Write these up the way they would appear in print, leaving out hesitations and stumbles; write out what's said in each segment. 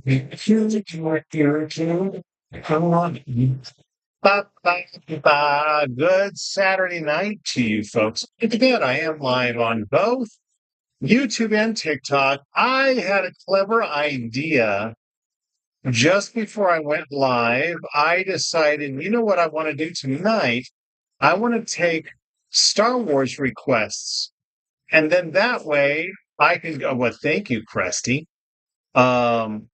Good Saturday night to you folks. Again, I am live on both YouTube and TikTok. I had a clever idea just before I went live. I decided, you know what I want to do tonight? I want to take Star Wars requests. And then that way I can go, well, thank you, Cresty. Um,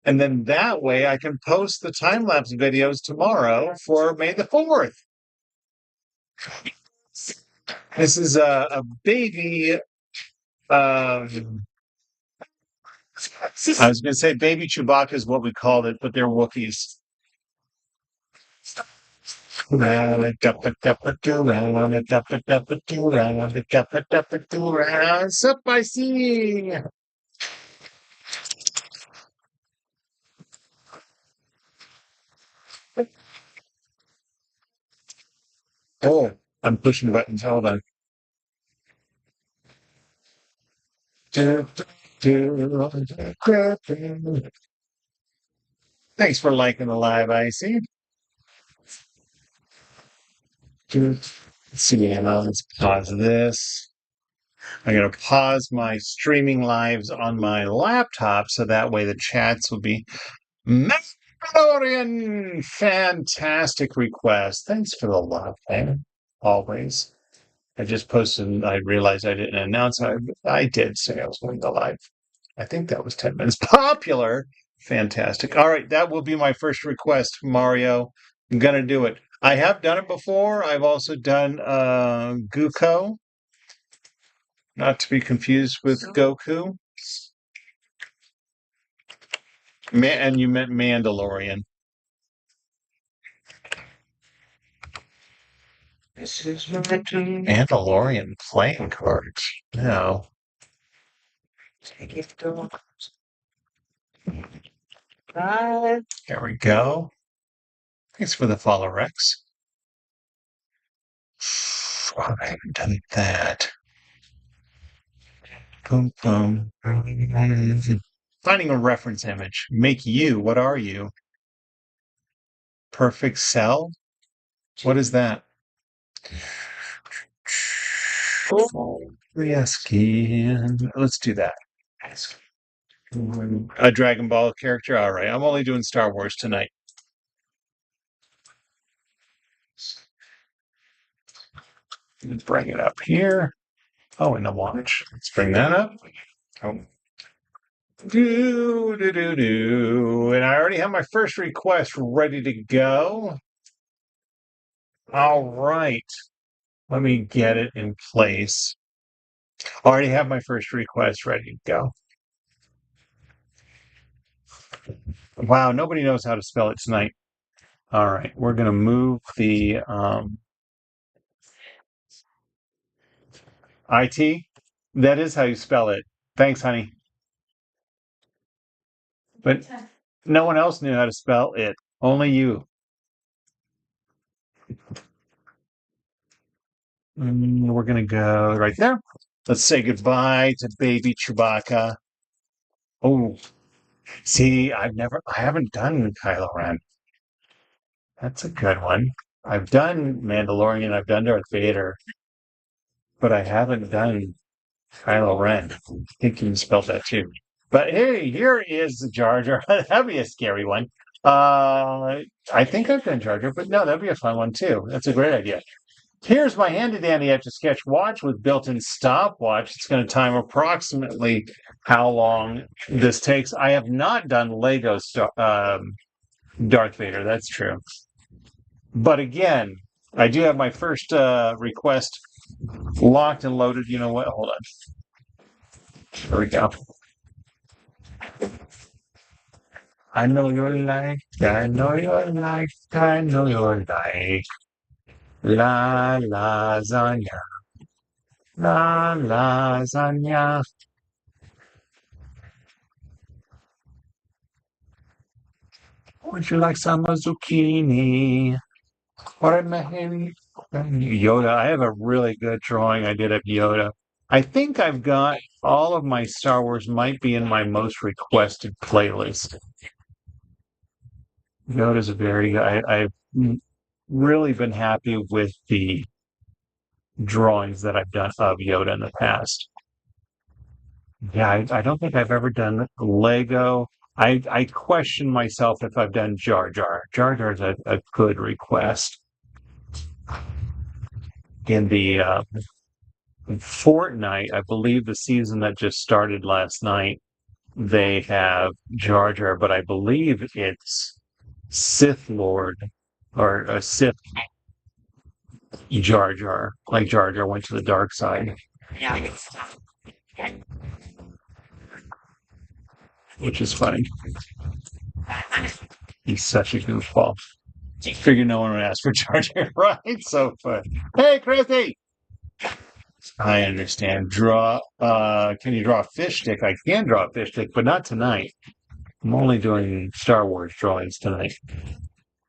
and then that way I can post the time lapse videos tomorrow for May the 4th. This is a baby. I was going to say baby Chewbacca is what we called it, but they're Wookiees. Sup, I see. Oh, I'm pushing buttons. Hold on. Thanks for liking the live, I see. Let's see, let's pause this. I'm going to pause my streaming lives on my laptop so that way the chats will be Mandalorian. Fantastic request. Thanks for the love, man. Always. I just posted and I realized I didn't announce it. I did say I was going to live. I think that was 10 minutes. Popular. Fantastic. All right. That will be my first request, Mario. I'm going to do it. I have done it before. I've also done Guko. Not to be confused with Goku. And you meant Mandalorian. This is Mandalorian playing cards. No. There we go. Thanks for the follow, Rex. Oh, I haven't done that. Boom, boom. Finding a reference image. Make you. What are you? Perfect cell? What is that? Let's do that. A Dragon Ball character? All right. I'm only doing Star Wars tonight. Let's bring it up here. Oh, in the watch. Let's bring that up. Oh. And I already have my first request ready to go. All right. Let me get it in place. I already have my first request ready to go. Wow, nobody knows how to spell it tonight. All right, we're going to move the IT. That is how you spell it. Thanks, honey. But no one else knew how to spell it. Only you. We're going to go right there. Let's say goodbye to baby Chewbacca. Oh, see, I haven't done Kylo Ren. That's a good one. I've done Mandalorian, I've done Darth Vader, but I haven't done Kylo Ren. I think you spelled that too. But hey, here is the Jar Jar. That'd be a scary one. I think I've done Jar Jar, but no, that'd be a fun one too. That's a great idea. Here's my handy dandy Etch A Sketch watch with built-in stopwatch. It's going to time approximately how long this takes. I have not done Lego Darth Vader. That's true. But again, I do have my first request locked and loaded. You know what? Hold on. There we go. I know you're like, I know you're like, I know you're like. La lasagna. La lasagna. Would you like some zucchini? Yoda. I have a really good drawing I did of Yoda. I think I've got all of my Star Wars might be in my most requested playlist. Yoda's a very I've really been happy with the drawings that I've done of Yoda in the past. Yeah, I don't think I've ever done Lego. I question myself if I've done Jar Jar. Jar Jar's a good request. In the Fortnite, I believe the season that just started last night, they have Jar Jar, but I believe it's Sith Lord or a Sith Jar Jar, like Jar Jar went to the dark side, which is funny. He's such a goofball. Figure no one would ask for Jar Jar, right? So fun. Hey, Chrissy! I understand. Can you draw a fish stick? I can draw a fish stick, but not tonight. I'm only doing Star Wars drawings tonight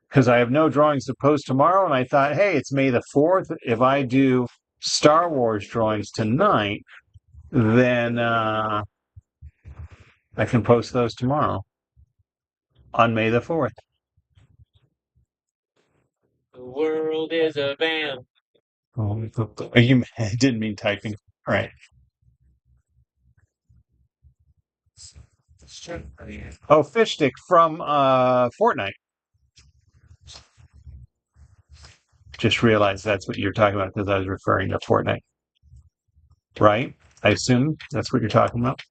because I have no drawings to post tomorrow. And I thought, hey, it's May the 4th. If I do Star Wars drawings tonight, then I can post those tomorrow on May the 4th. The world is a band. Oh, you didn't mean typing. All right. Oh, fish stick from Fortnite. Just realized that's what you're talking about because I was referring to Fortnite. Right? I assume that's what you're talking about.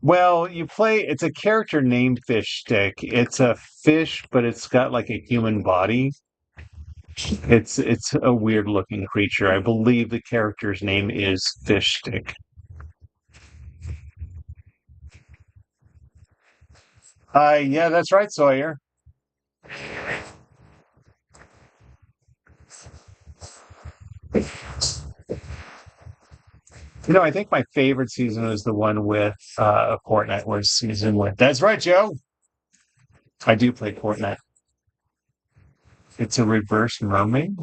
Well, it's a character named Fish Stick. It's a fish, but it's got like a human body. It's a weird looking creature. I believe the character's name is Fish Stick. Yeah, that's right, Sawyer. I think my favorite season was the one with Fortnite was season with. That's right, Joe. I do play Fortnite. It's a reverse mermaid.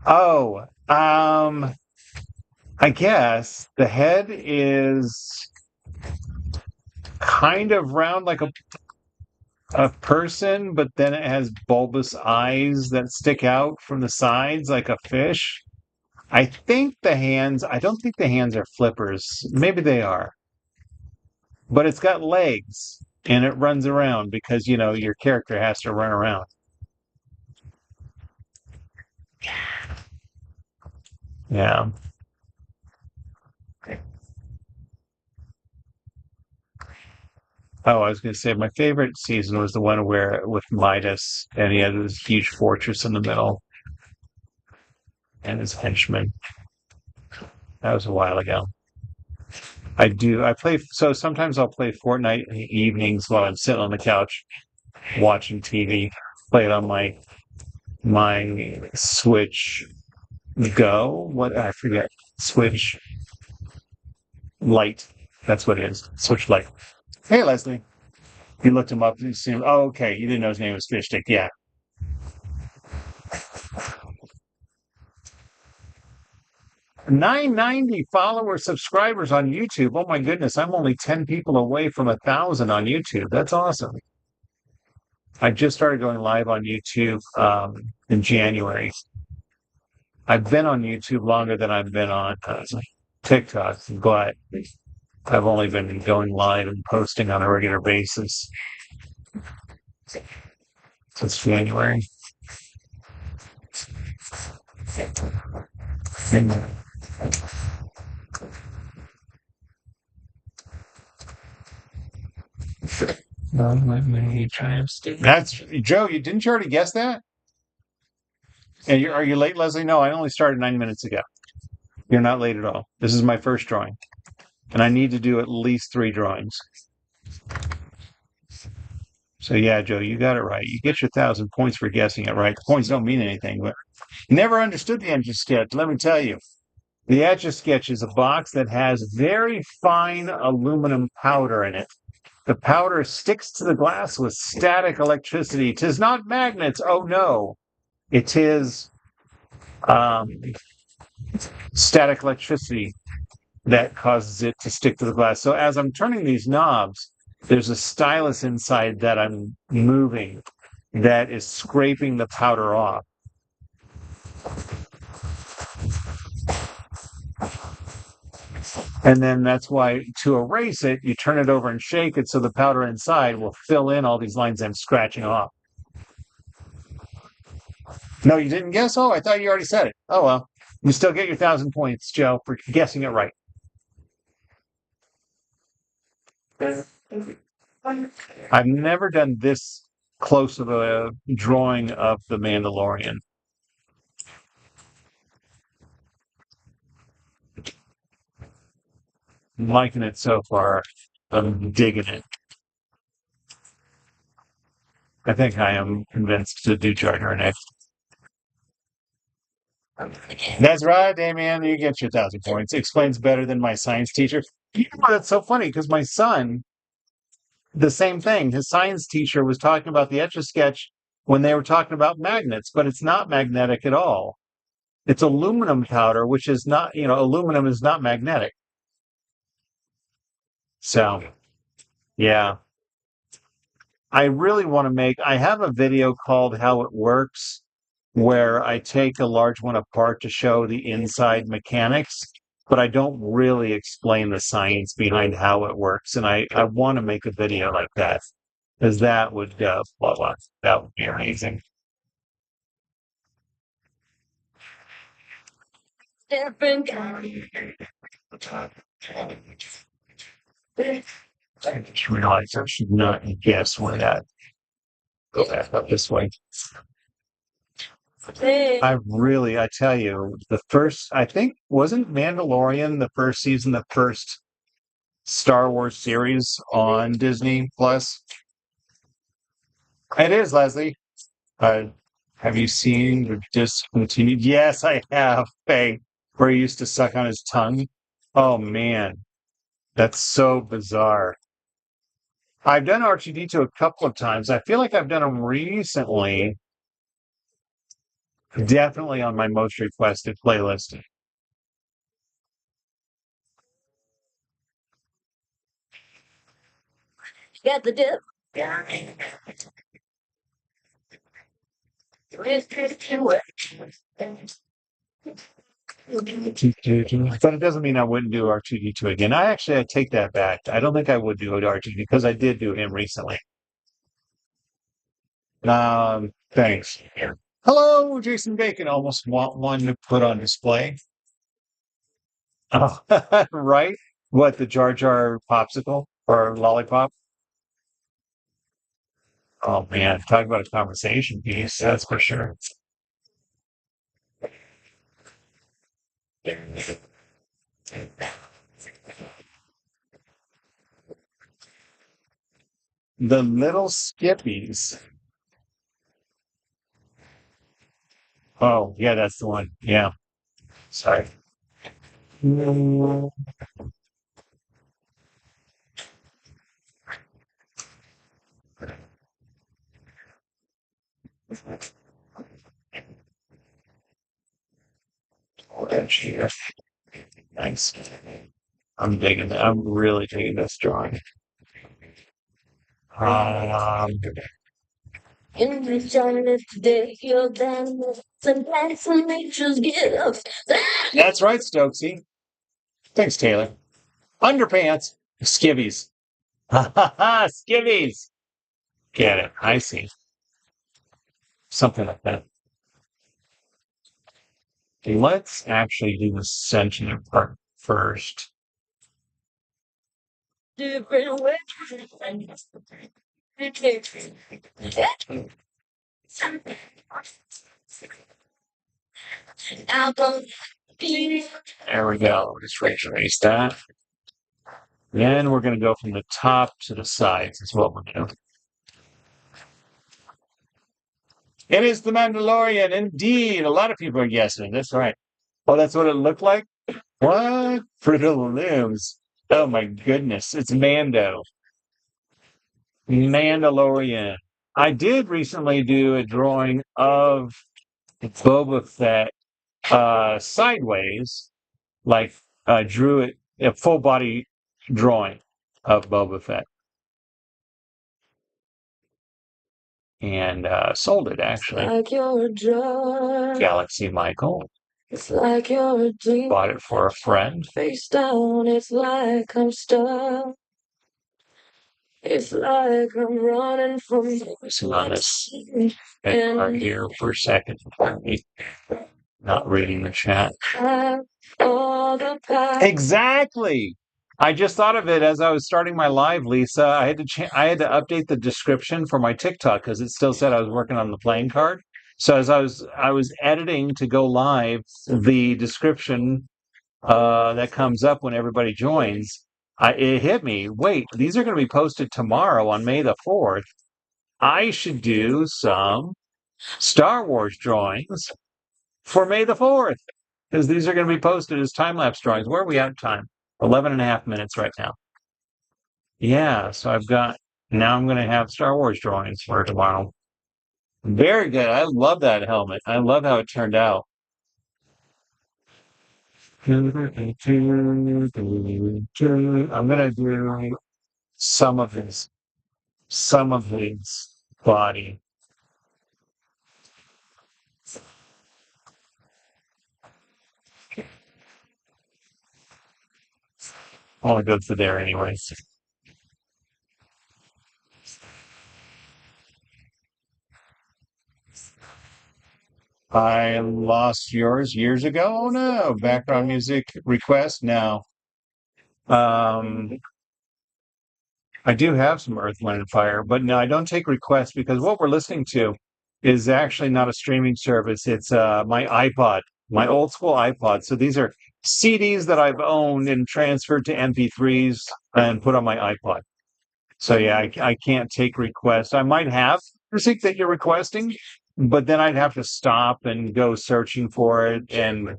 Oh, I guess the head is kind of round like a person, but then it has bulbous eyes that stick out from the sides like a fish. I don't think the hands are flippers. Maybe they are, but it's got legs and it runs around because, your character has to run around. Yeah. Oh, I was going to say my favorite season was the one where with Midas and he had this huge fortress in the middle and his henchmen. That was a while ago. I play, so sometimes I'll play Fortnite in the evenings while I'm sitting on the couch watching TV. Play it on my Switch Go. What I forget. Switch Lite. That's what it is. Switch Lite. Hey, Leslie. You looked him up and assumed, oh, okay. You didn't know his name was Fish Stick. Yeah. 990 followers, subscribers on YouTube. Oh my goodness. I'm only 10 people away from 1,000 on YouTube. That's awesome. I just started going live on YouTube in January. I've been on YouTube longer than I've been on TikTok, but I've only been going live and posting on a regular basis since January. That's Joe. Didn't you already guess that? And are you late, Leslie? No, I only started 9 minutes ago. You're not late at all. This is my first drawing, and I need to do at least 3 drawings. So yeah, Joe, you got it right. You get your 1,000 points for guessing it right. The points don't mean anything, but never understood the Etch A Sketch. Let me tell you, the Etch A Sketch is a box that has very fine aluminum powder in it. The powder sticks to the glass with static electricity. 'Tis not magnets. Oh no, it is um, static electricity that causes it to stick to the glass. So as I'm turning these knobs, there's a stylus inside that I'm moving that is scraping the powder off. And then that's why to erase it, you turn it over and shake it so the powder inside will fill in all these lines I'm scratching off. No, you didn't guess? Oh, I thought you already said it. Oh, well. You still get your 1,000 points, Joe, for guessing it right. I've never done this close of a drawing of the Mandalorian. I'm liking it so far. I'm digging it. I think I am convinced to do Jar next. That's right, Damien. You get your 1,000 points. Explains better than my science teacher. You know, that's so funny because my son, the same thing. His science teacher was talking about the Etch A Sketch when they were talking about magnets, but it's not magnetic at all. It's aluminum powder, which is not, aluminum is not magnetic. So, yeah. I really want to I have a video called How It Works, where I take a large one apart to show the inside mechanics, but I don't really explain the science behind how it works. And I want to make a video like that because that would, that would be amazing. I just realized I should not guess where that go back up this way. I tell you, I think, wasn't Mandalorian the first season, the first Star Wars series on Disney Plus? It is, Leslie. Uh, have you seen the discontinued? Yes, I have. Hey, where he used to suck on his tongue. Oh man, that's so bizarre. I've done R2D2 a couple of times. I feel like I've done them recently. Definitely on my most requested playlist. Got the dip. But it doesn't mean I wouldn't do R2D2 again. I take that back. I don't think I would do R2D because I did do him recently. Thanks. Hello, Jason Bacon. Almost want one to put on display. Oh, right? What, the Jar Jar popsicle or lollipop? Oh man, talk about a conversation piece. That's for sure. The little skippies. Oh, yeah, that's the one. Yeah. Sorry. Oh, nice. I'm digging it. I'm really digging this drawing. Um, In return today, you're done. Sometimes some nature's gift. That's right, Stokesy. Thanks, Taylor. Underpants. Skivvies. Ha ha ha, skivvies. Get it. I see. Something like that. Let's actually do the sentient part first. Different ways. There we go. Just erase that. Then we're going to go from the top to the sides. Is what we're doing. It is the Mandalorian, indeed. A lot of people are guessing. That's right. Oh, that's what it looked like? What? Fruit of the Looms. Oh my goodness. It's Mando. Mandalorian. I did recently do a drawing of Boba Fett sideways, like drew it a full body drawing of Boba Fett and sold it actually. Like your drug. Galaxy Michael. It's like you're a dream. Bought it for a friend. Face down, it's like I'm stuck. It's like I'm running from you. Focusing on this right here for a second. Not reading the chat. Exactly. I just thought of it as I was starting my live, Lisa. I had to update the description for my TikTok because it still said I was working on the playing card. So as I was editing to go live, the description that comes up when everybody joins, it hit me. Wait, these are going to be posted tomorrow on May the 4th. I should do some Star Wars drawings for May the 4th because these are going to be posted as time-lapse drawings. Where are we at time? 11 and a half minutes right now. Yeah, so now I'm going to have Star Wars drawings for tomorrow. Very good. I love that helmet. I love how it turned out. I'm going to do some of his body. Only goes to there anyways. I lost yours years ago. Oh no, background music request now. I do have some Earth, Wind, and Fire, but no, I don't take requests because what we're listening to is actually not a streaming service. It's my iPod, my old school iPod. So these are CDs that I've owned and transferred to MP3s and put on my iPod. So yeah, I can't take requests. I might have music that you're requesting, but then I'd have to stop and go searching for it, and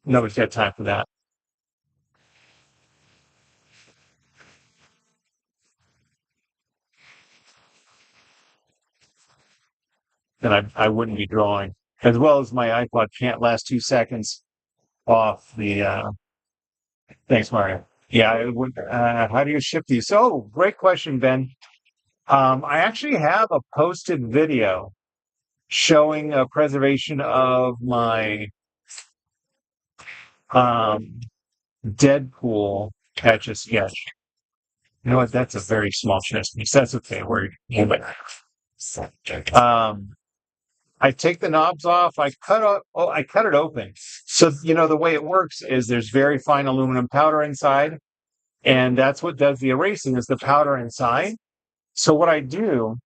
nobody's got time for that. Then I wouldn't be drawing. As well as my iPod can't last 2 seconds off the thanks, Mario. Yeah, it would, how do you ship these? So great question, Ben. I actually have a posted video showing a preservation of my um, Deadpool Etch A Sketch. You know what? That's a very small chest piece. That's okay. Um, I take the knobs off. I cut it open. So the way it works is there's very fine aluminum powder inside, and that's what does the erasing is the powder inside. So what I do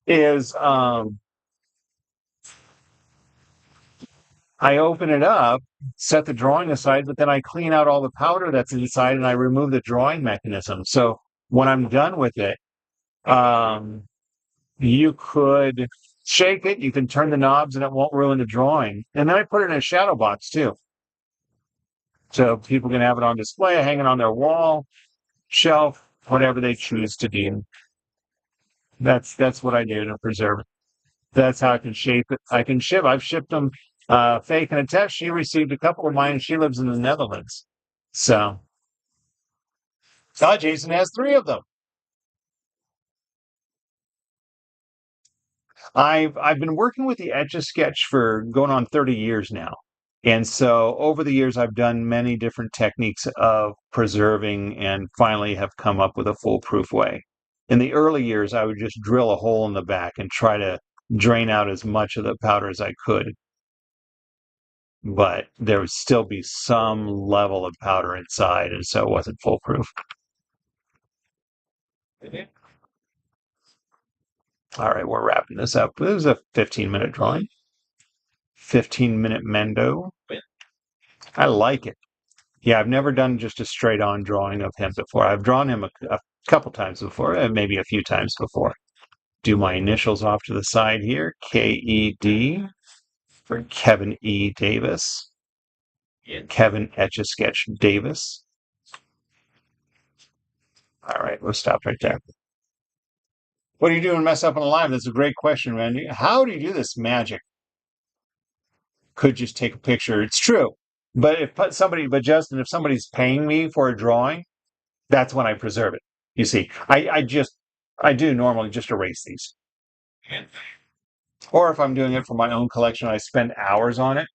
is I open it up, set the drawing aside, but then I clean out all the powder that's inside and I remove the drawing mechanism. So when I'm done with it, um, you could shake it, you can turn the knobs and it won't ruin the drawing. And then I put it in a shadow box too. So people can have it on display, hanging on their wall, shelf, whatever they choose to do. That's what I do to preserve it. That's how I can shape it. I can ship. I've shipped them fake and a test. She received a couple of mine. She lives in the Netherlands. So, Jason has 3 of them. I've been working with the Etch A Sketch for going on 30 years now. And so over the years, I've done many different techniques of preserving and finally have come up with a foolproof way. In the early years, I would just drill a hole in the back and try to drain out as much of the powder as I could. But there would still be some level of powder inside, and so it wasn't foolproof. All right, we're wrapping this up. This is a 15-minute drawing. 15-minute Mendo. I like it. Yeah, I've never done just a straight-on drawing of him before. I've drawn him a couple times before, and maybe a few times before. Do my initials off to the side here. KED for Kevin E. Davis. Kevin Etch A Sketch Davis. All right, we'll stop right there. What do you do when mess up on a live? That's a great question, man. How do you do this magic? Could just take a picture. It's true. But but Justin, if somebody's paying me for a drawing, that's when I preserve it. You see, I do normally just erase these. Or if I'm doing it for my own collection, I spend hours on it.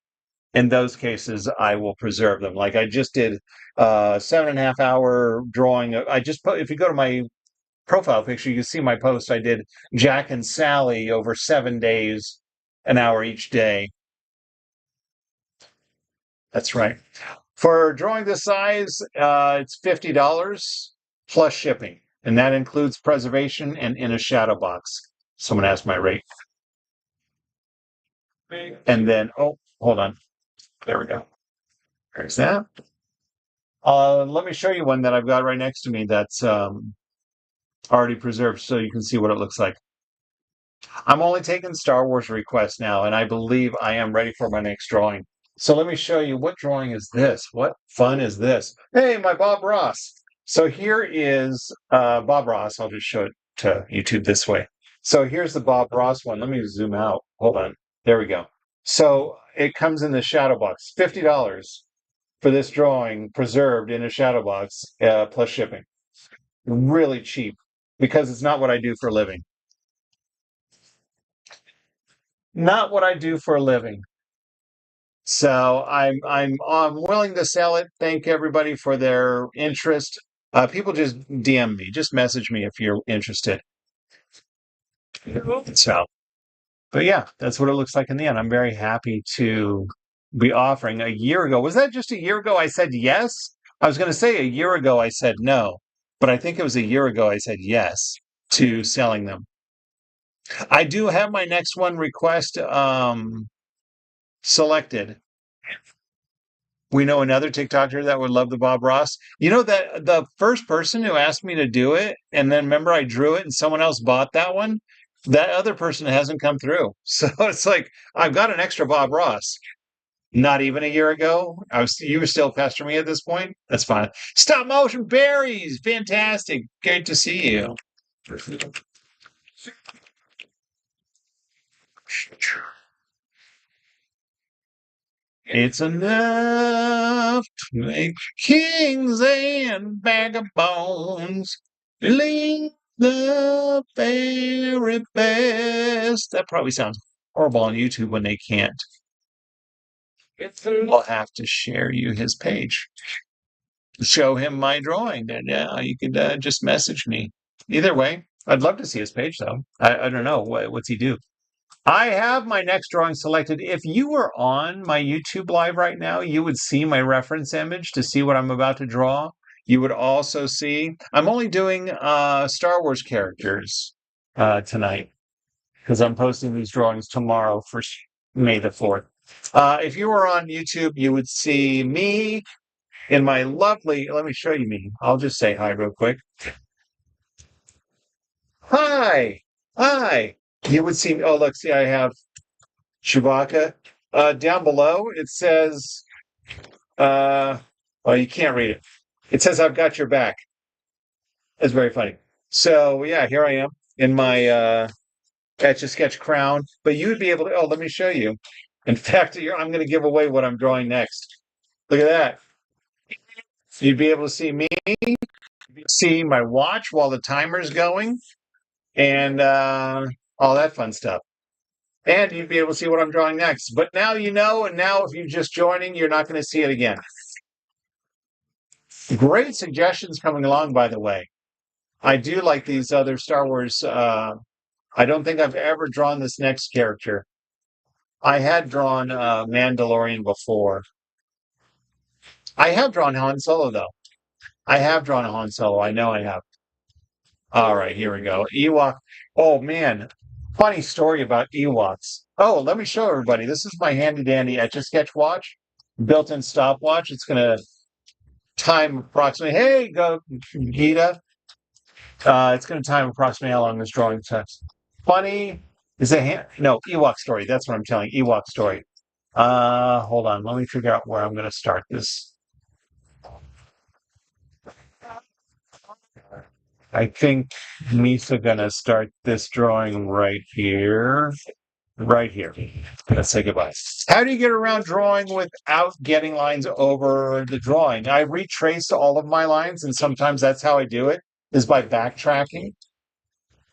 In those cases, I will preserve them. Like I just did 7.5 hour drawing. I just put, if you go to my profile picture, you can see my post. I did Jack and Sally over 7 days, an hour each day. That's right. For drawing this size, it's $50 plus shipping, and that includes preservation and in a shadow box. Someone asked my rate. And then, oh, hold on. There we go. There's that. Let me show you one that I've got right next to me that's already preserved so you can see what it looks like. I'm only taking Star Wars requests now, and I believe I am ready for my next drawing. So let me show you, what drawing is this? What fun is this? Hey, my Bob Ross. So here is Bob Ross. I'll just show it to YouTube this way. So here's the Bob Ross one. Let me zoom out. Hold on. There we go. So it comes in the shadow box. $50 for this drawing, preserved in a shadow box, plus shipping. Really cheap because it's not what I do for a living. Not what I do for a living. So I'm willing to sell it. Thank everybody for their interest. People just DM me, just message me if you're interested. So, but yeah, that's what it looks like in the end. I'm very happy to be offering. A year ago, was that just a year ago I said yes? I was going to say a year ago I said no, but I think it was a year ago I said yes to selling them. I do have my next one request selected. We know another TikToker that would love the Bob Ross. You know that the first person who asked me to do it, and then remember I drew it and someone else bought that one, that other person hasn't come through. So it's like I've got an extra Bob Ross. Not even a year ago. You were still pestering me at this point. That's fine. Stop motion berries. Fantastic. Great to see you. It's enough to make kings and vagabonds believe the very best. That probably sounds horrible on YouTube when they can't. I'll have to share you his page. Show him my drawing. And yeah, you could just message me. Either way, I'd love to see his page though. I don't know. What's he do? I have my next drawing selected. If you were on my YouTube live right now, you would see my reference image to see what I'm about to draw. You would also see, I'm only doing Star Wars characters tonight because I'm posting these drawings tomorrow for May the 4th. If you were on YouTube, you would see me in my lovely, let me show you me. I'll just say hi real quick. Hi. Hi. You would see, oh, look, see, I have Chewbacca. Down below, it says, well, you can't read it. It says, I've got your back. It's very funny. So, yeah, here I am in my Etch A Sketch crown. But you would be able to, oh, let me show you. In fact, I'm going to give away what I'm drawing next. Look at that. You'd be able to see me, see my watch while the timer's going, and all that fun stuff. And you'd be able to see what I'm drawing next. But now you know, and now if you're just joining, you're not going to see it again. Great suggestions coming along, by the way. I do like these other Star Wars. I don't think I've ever drawn this next character. I had drawn Mandalorian before. I have drawn Han Solo, though. I have drawn a Han Solo. I know I have. All right, here we go. Ewok. Oh, man. Funny story about Ewoks. Oh, let me show everybody. This is my handy dandy Etch A Sketch watch, built-in stopwatch. It's going to time approximately. Hey, go Gita. It's going to time approximately how long this drawing takes. Funny is no Ewok story. That's what I'm telling. Ewok story. Hold on. Let me figure out where I'm going to start this. I think Misa gonna start this drawing right here. Right here. Let's say goodbye. How do you get around drawing without getting lines over the drawing? I retrace all of my lines, and sometimes that's how I do it, is by backtracking,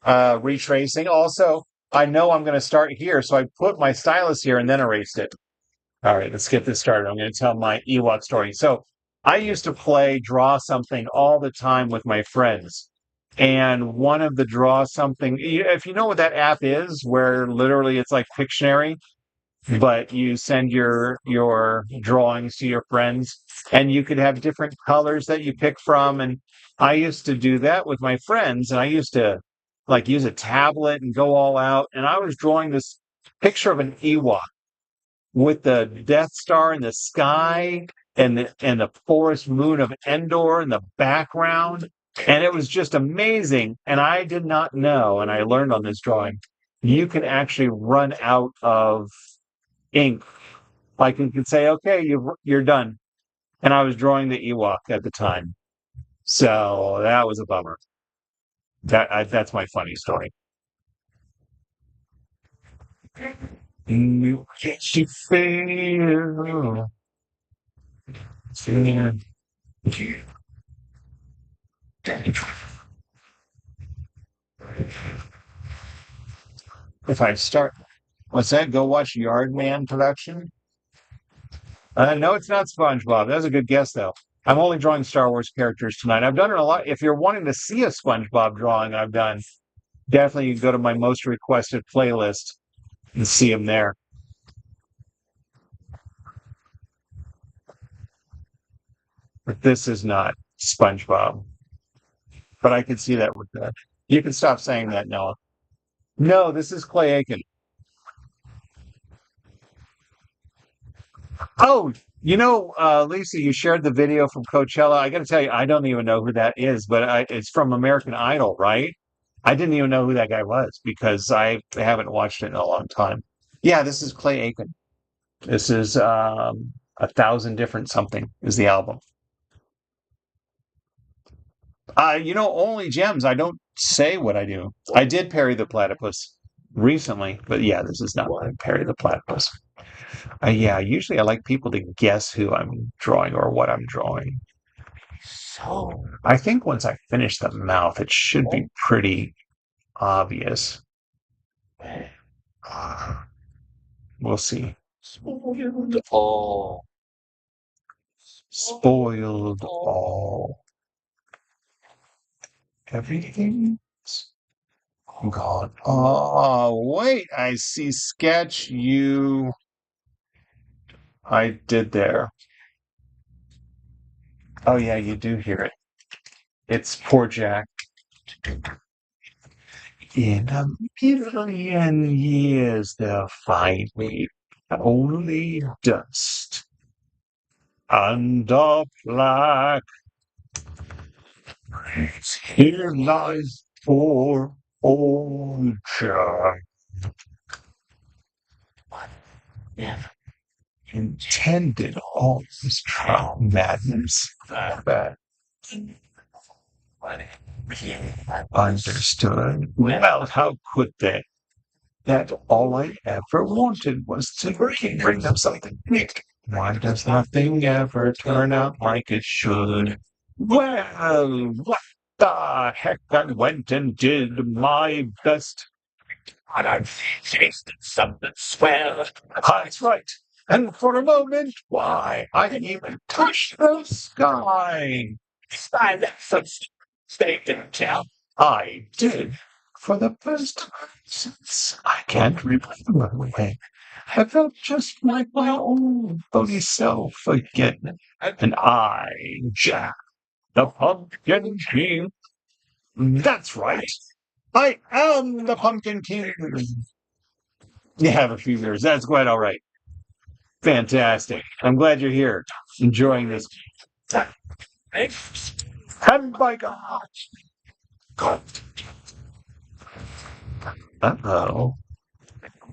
retracing. Also, I know I'm going to start here, so I put my stylus here and then erased it. All right, let's get this started. I'm going to tell my Ewok story. So I used to play Draw Something all the time with my friends. And one of the Draw Something, if you know what that app is, where literally it's like Pictionary, but you send your drawings to your friends, and you could have different colors that you pick from. And I used to do that with my friends, and I used to like use a tablet and go all out. And I was drawing this picture of an Ewok with the Death Star in the sky and the forest moon of Endor in the background. And it was just amazing. And I did not know, and I learned on this drawing, you can actually run out of ink. Like you can say, okay, you're done. And I was drawing the Ewok at the time. So that was a bummer. That's my funny story. You can't you feel? If I start, what's that? Go watch Yardman production? No, it's not SpongeBob. That's a good guess, though. I'm only drawing Star Wars characters tonight. I've done it a lot. If you're wanting to see a SpongeBob drawing I've done, definitely you can go to my most requested playlist and see them there. But this is not SpongeBob. But I can see that with that. You can stop saying that, Noah. No, this is Clay Aiken. Oh, Lisa, you shared the video from Coachella. I got to tell you, I don't even know who that is, but it's from American Idol, right? I didn't even know who that guy was because I haven't watched it in a long time. Yeah, this is Clay Aiken. This is A Thousand Different Something is the album. Only gems. I don't say what I do. I did Perry the Platypus recently, but yeah, this is not Perry the Platypus. Yeah, usually I like people to guess who I'm drawing or what I'm drawing. So I think once I finish the mouth, it should be pretty obvious. We'll see. Spoiled all. Spoiled all. Everything's gone. Oh, wait. I see sketch I did there. Oh, yeah, you do hear it. It's poor Jack. In a million years they'll find me only dust and a plaque. Here lies poor old Jack. Never intended all this trial madness. That understood. Well, how could they? That all I ever wanted was to bring them something big. Why does nothing ever turn out like it should? Well, what the heck? I went and did my best. And I've tasted something swell. That's right. And for a moment, why, I didn't even touch the sky. I left some steak in town. I did. For the first time since I can't remember when. I felt just like my old bony self again. And I, Jack, the Pumpkin King. That's right. I am the Pumpkin King. You have a few years. That's quite all right. Fantastic. I'm glad you're here, enjoying this. And by God. Uh-oh.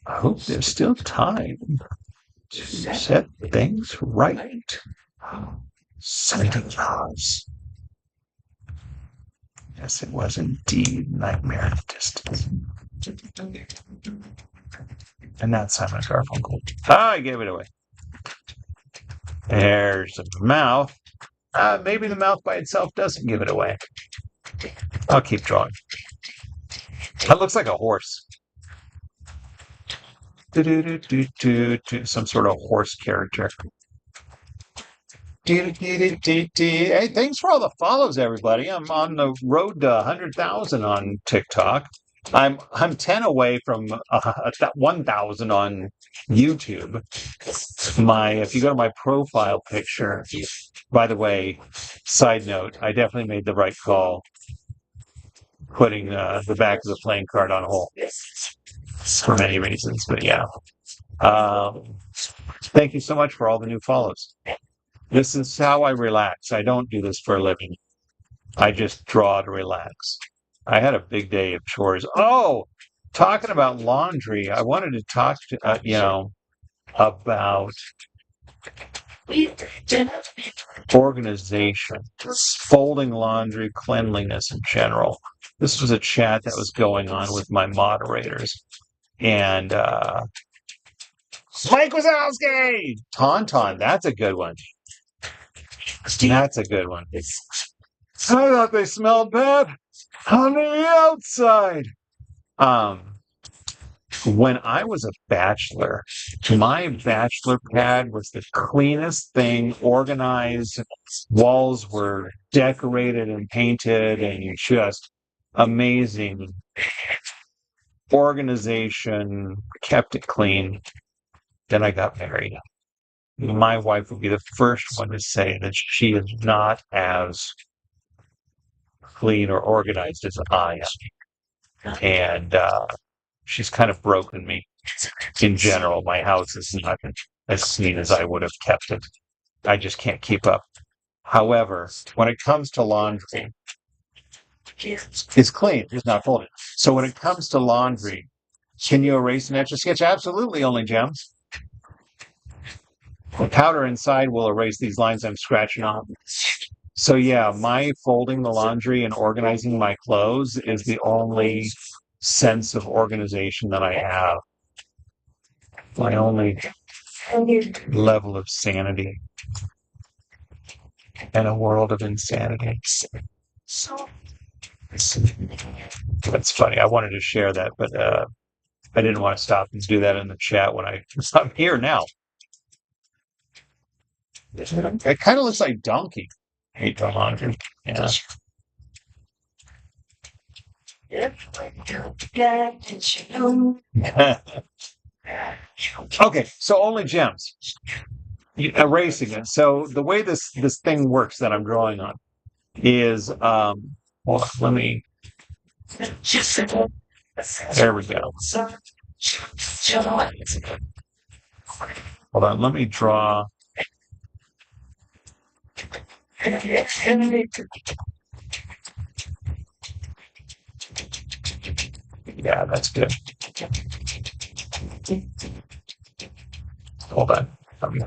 I hope there's still time to set things right. Santa Claus. Yes, it was indeed Nightmare in the Distance. And not Simon Garfunkel. Ah, I gave it away. There's the mouth. Maybe the mouth by itself doesn't give it away. I'll keep drawing. That looks like a horse. Some sort of horse character. Hey, thanks for all the follows, everybody. I'm on the road to 100,000 on TikTok. I'm 10 away from 1,000 on YouTube. If you go to my profile picture, by the way, side note, I definitely made the right call putting the back of the playing card on hold for many reasons. But yeah, thank you so much for all the new follows. This is how I relax. I don't do this for a living. I just draw to relax. I had a big day of chores. Oh, talking about laundry, I wanted to talk to about organization, folding laundry, cleanliness in general. This was a chat that was going on with my moderators. And Mike Wazowski! Tauntaun, that's a good one. That's a good one. I thought they smelled bad on the outside. When I was a bachelor, my bachelor pad was the cleanest thing, organized. Walls were decorated and painted, and just amazing organization, kept it clean. Then I got married. My wife would be the first one to say that she is not as clean or organized as I am. And she's kind of broken me. In general, my house is not as clean as I would have kept it. I just can't keep up. However, when it comes to laundry, it's clean. It's not folded. So when it comes to laundry, can you erase an Etch A Sketch? Absolutely, only gems. The powder inside will erase these lines I'm scratching off. So yeah, my folding the laundry and organizing my clothes is the only sense of organization that I have. My only level of sanity in a world of insanity. That's funny. I wanted to share that, but I didn't want to stop and do that in the chat when I'm here now. It kind of looks like Donkey. Hate the laundry. Yeah. Okay, so only gems. Erasing it. So the way this thing works that I'm drawing on is hold on, let me. There we go. Hold on, let me draw. Yeah, that's good. Hold on. I'm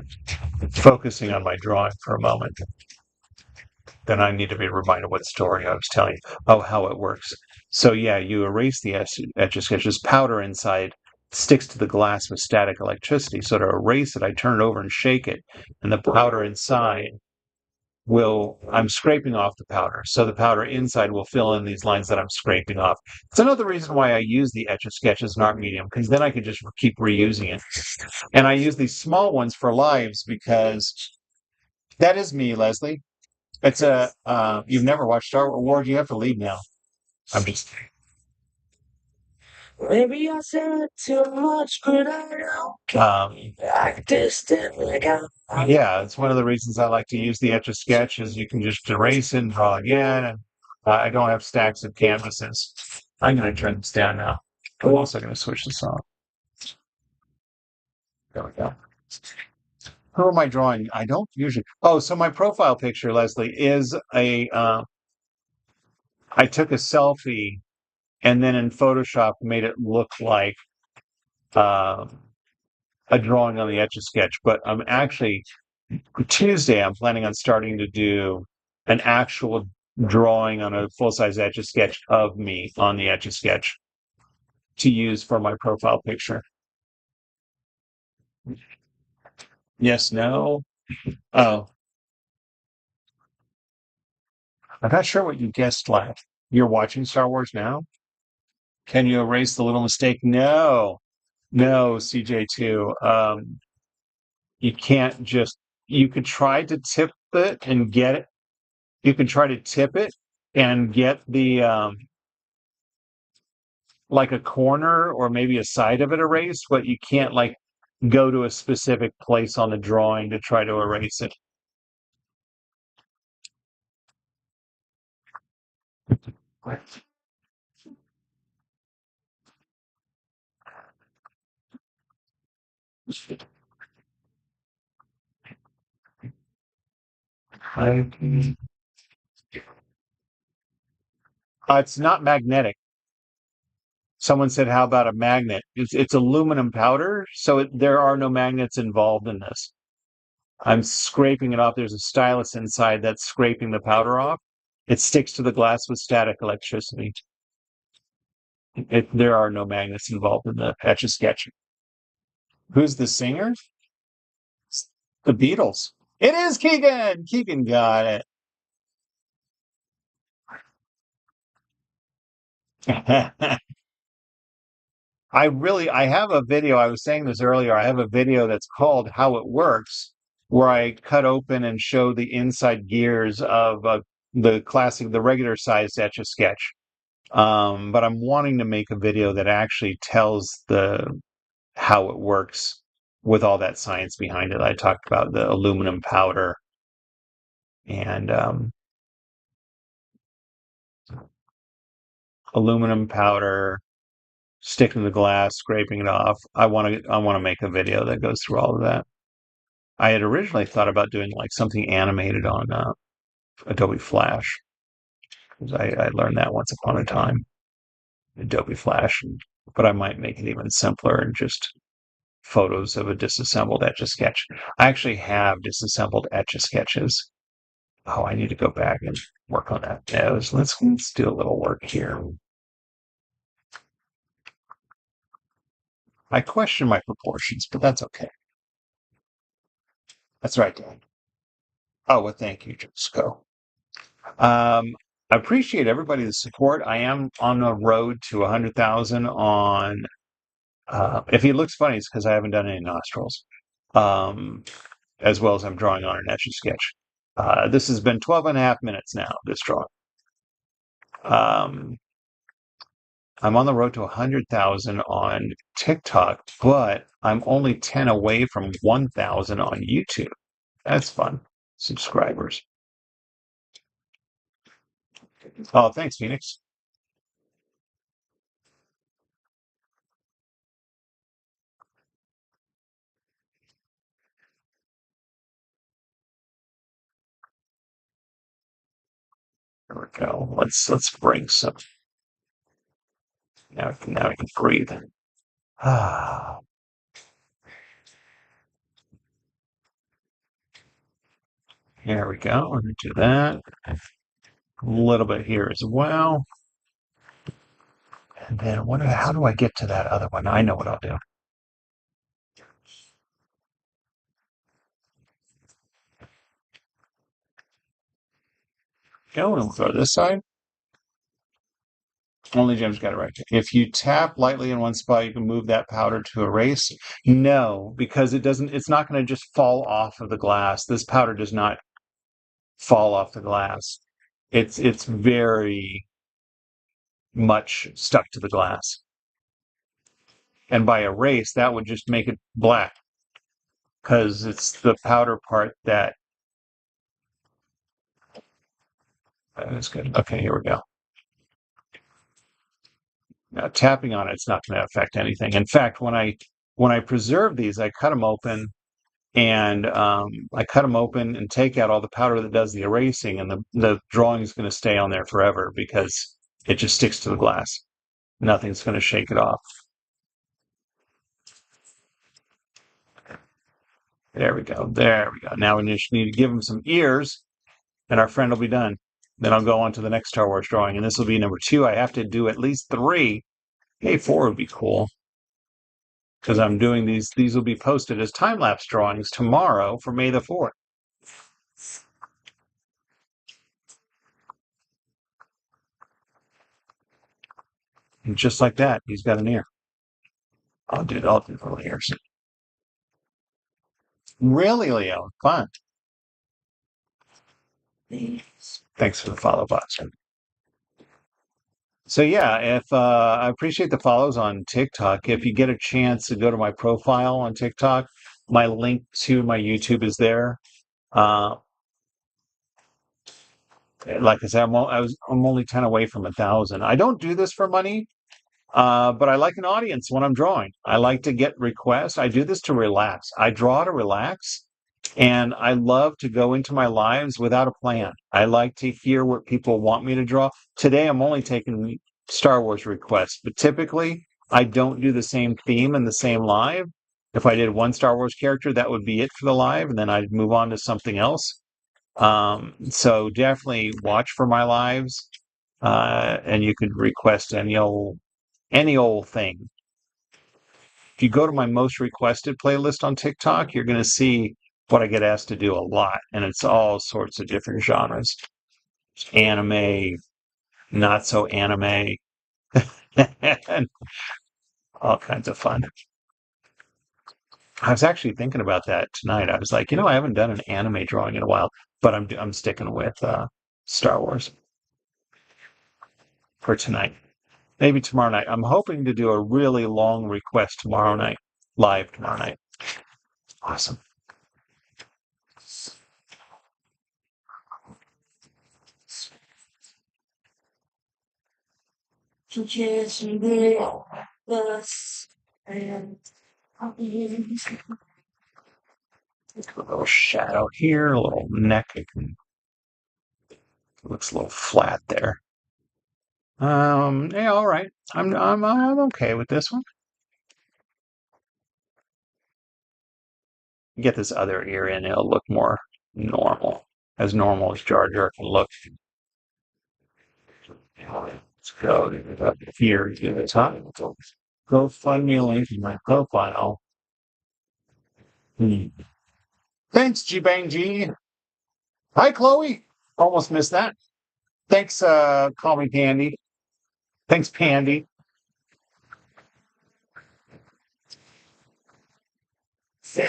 focusing on my drawing for a moment. Then I need to be reminded what story I was telling you. Oh, how it works. So yeah, you erase the Etch A Sketch. This powder inside sticks to the glass with static electricity. So to erase it, I turn it over and shake it, and the powder inside I'm scraping off the powder. So the powder inside will fill in these lines that I'm scraping off. It's another reason why I use the Etch A Sketch as an art medium, because then I can just keep reusing it. And I use these small ones for lives because that is me, Leslie. It's you've never watched Star Wars, you have to leave now. I'm just. Maybe I said too much, but I don't practice it. Yeah, it's one of the reasons I like to use the Etch A Sketch is you can just erase it and draw again. And I don't have stacks of canvases. I'm going to turn this down now. I'm also going to switch this on. There we go. Who am I drawing? I don't usually. Oh, so my profile picture, Leslie, is I took a selfie and then in Photoshop made it look like a drawing on the Etch A Sketch. But I'm actually Tuesday. I'm planning on starting to do an actual drawing on a full-size Etch A Sketch of me on the Etch A Sketch to use for my profile picture. Yes, no. Oh, I'm not sure what you guessed last. You're watching Star Wars now? Can you erase the little mistake? No, no, CJ2. You can't just, you could try to tip it and get it. You can try to tip it and get the, like a corner or maybe a side of it erased, but you can't like go to a specific place on the drawing to try to erase it. It's not magnetic. Someone said, "How about a magnet?" It's aluminum powder, so there are no magnets involved in this. I'm scraping it off. There's a stylus inside that's scraping the powder off. It sticks to the glass with static electricity. There are no magnets involved in the Etch A Sketch. Who's the singer? The Beatles. It is Keegan. Keegan got it. I have a video. I was saying this earlier. I have a video that's called How It Works, where I cut open and show the inside gears of the regular sized Etch A Sketch. But I'm wanting to make a video that actually tells how it works with all that science behind it. I talked about the aluminum powder and aluminum powder, sticking the glass, scraping it off. I want to make a video that goes through all of that. I had originally thought about doing like something animated on Adobe Flash because I learned that once upon a time, Adobe Flash, but I might make it even simpler and just photos of a disassembled Etch A Sketch. I actually have disassembled Etch A Sketches. Oh, I need to go back and work on that. Yeah, let's do a little work here. I question my proportions, but that's okay. That's right, Dan. Oh, well, thank you, Jessica. I appreciate everybody's support. I am on the road to 100,000 on. If he looks funny, it's because I haven't done any nostrils, um, as well as I'm drawing on an Etch A Sketch. This has been 12 and a half minutes now, this drawing. Um, I'm on the road to 100,000 on TikTok, but I'm only 10 away from 1,000 on YouTube. That's fun. Subscribers. Oh, thanks, Phoenix. There we go. Let's bring some. Now I can breathe. Ah, here we go. Let me do that. A little bit here as well. And then how do I get to that other one? I know what I'll do. Go and we'll go to this side. Only Jim's got it right. If you tap lightly in one spot, you can move that powder to erase. No, because it's not going to just fall off of the glass. This powder does not fall off the glass. It's very much stuck to the glass. And by erase, that would just make it black because it's the powder part that is good. Okay, here we go. Now, tapping on it's not going to affect anything. In fact, when I preserve these, I cut them open and take out all the powder that does the erasing, and the drawing is going to stay on there forever because it just sticks to the glass. Nothing's going to shake it off. There we go. There we go. Now we just need to give him some ears, and our friend will be done. Then I'll go on to the next Star Wars drawing, and this will be number 2. I have to do at least 3. Hey, 4 would be cool because I'm doing these. These will be posted as time-lapse drawings tomorrow for May the 4th. And just like that, he's got an ear. I'll do little ears. Really, Leo? Fun. Thanks for the follow, Boston. So yeah, if I appreciate the follows on TikTok. If you get a chance to go to my profile on TikTok, my link to my YouTube is there. Uh, like I said, I'm only 10 away from 1,000. I don't do this for money, but I like an audience when I'm drawing. I like to get requests. I do this to relax. I draw to relax, and I love to go into my lives without a plan. I like to hear what people want me to draw. Today, I'm only taking Star Wars requests, but typically, I don't do the same theme in the same live. If I did one Star Wars character, that would be it for the live, and then I'd move on to something else. So definitely watch for my lives, and you could request any old thing. If you go to my most requested playlist on TikTok, you're going to see what I get asked to do a lot, and it's all sorts of different genres: anime, not so anime, and all kinds of fun. I was actually thinking about that tonight. I was like, I haven't done an anime drawing in a while, but I'm sticking with Star Wars for tonight. Maybe tomorrow night. I'm hoping to do a really long request tomorrow night, live tomorrow night. Awesome. A little shadow here, a little neck. Looks a little flat there. Yeah, all right. I'm okay with this one. Get this other ear in, it'll look more normal, as Jar Jar can look. Let's go up here to the top. Go find me a link in my profile. Thanks, G Bang G. Hi, Chloe. Almost missed that. Thanks, call me Pandy. Thanks, Pandy. So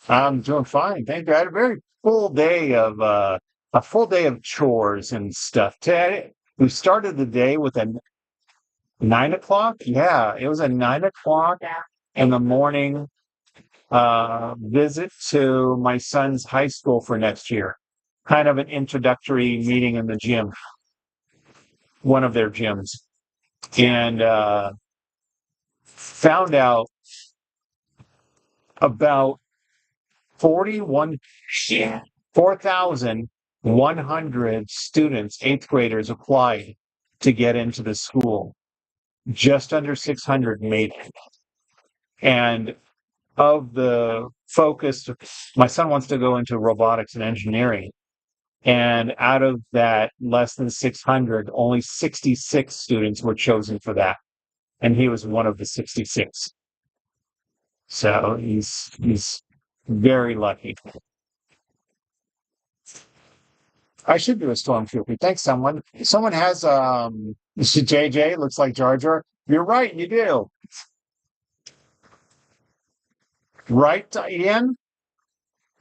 I'm doing fine. Thank you. I had a very full day of chores and stuff. Today, we started the day with a 9 o'clock. Yeah, it was a 9 o'clock in the morning visit to my son's high school for next year. Kind of an introductory meeting in the gym, one of their gyms, and found out about 4,100 students, eighth graders, applied to get into the school. Just under 600 made it. And of the focus, my son wants to go into robotics and engineering. And out of that less than 600, only 66 students were chosen for that. And he was one of the 66. So he's very lucky. I should do a stormtrooper. Thanks, someone. Someone has JJ. Looks like Jar Jar. You're right. You do. Right, Ian?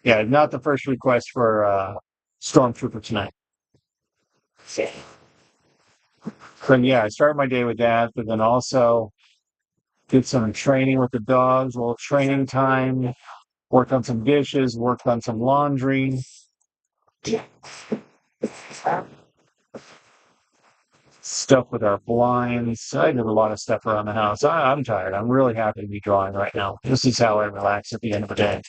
Yeah, not the first request for stormtrooper tonight. So yeah, I started my day with that, but then also did some training with the dogs, a little training time, worked on some dishes, worked on some laundry. Stuff with our blinds. I did a lot of stuff around the house. I'm tired. I'm really happy to be drawing right now. This is how I relax at the end of the day.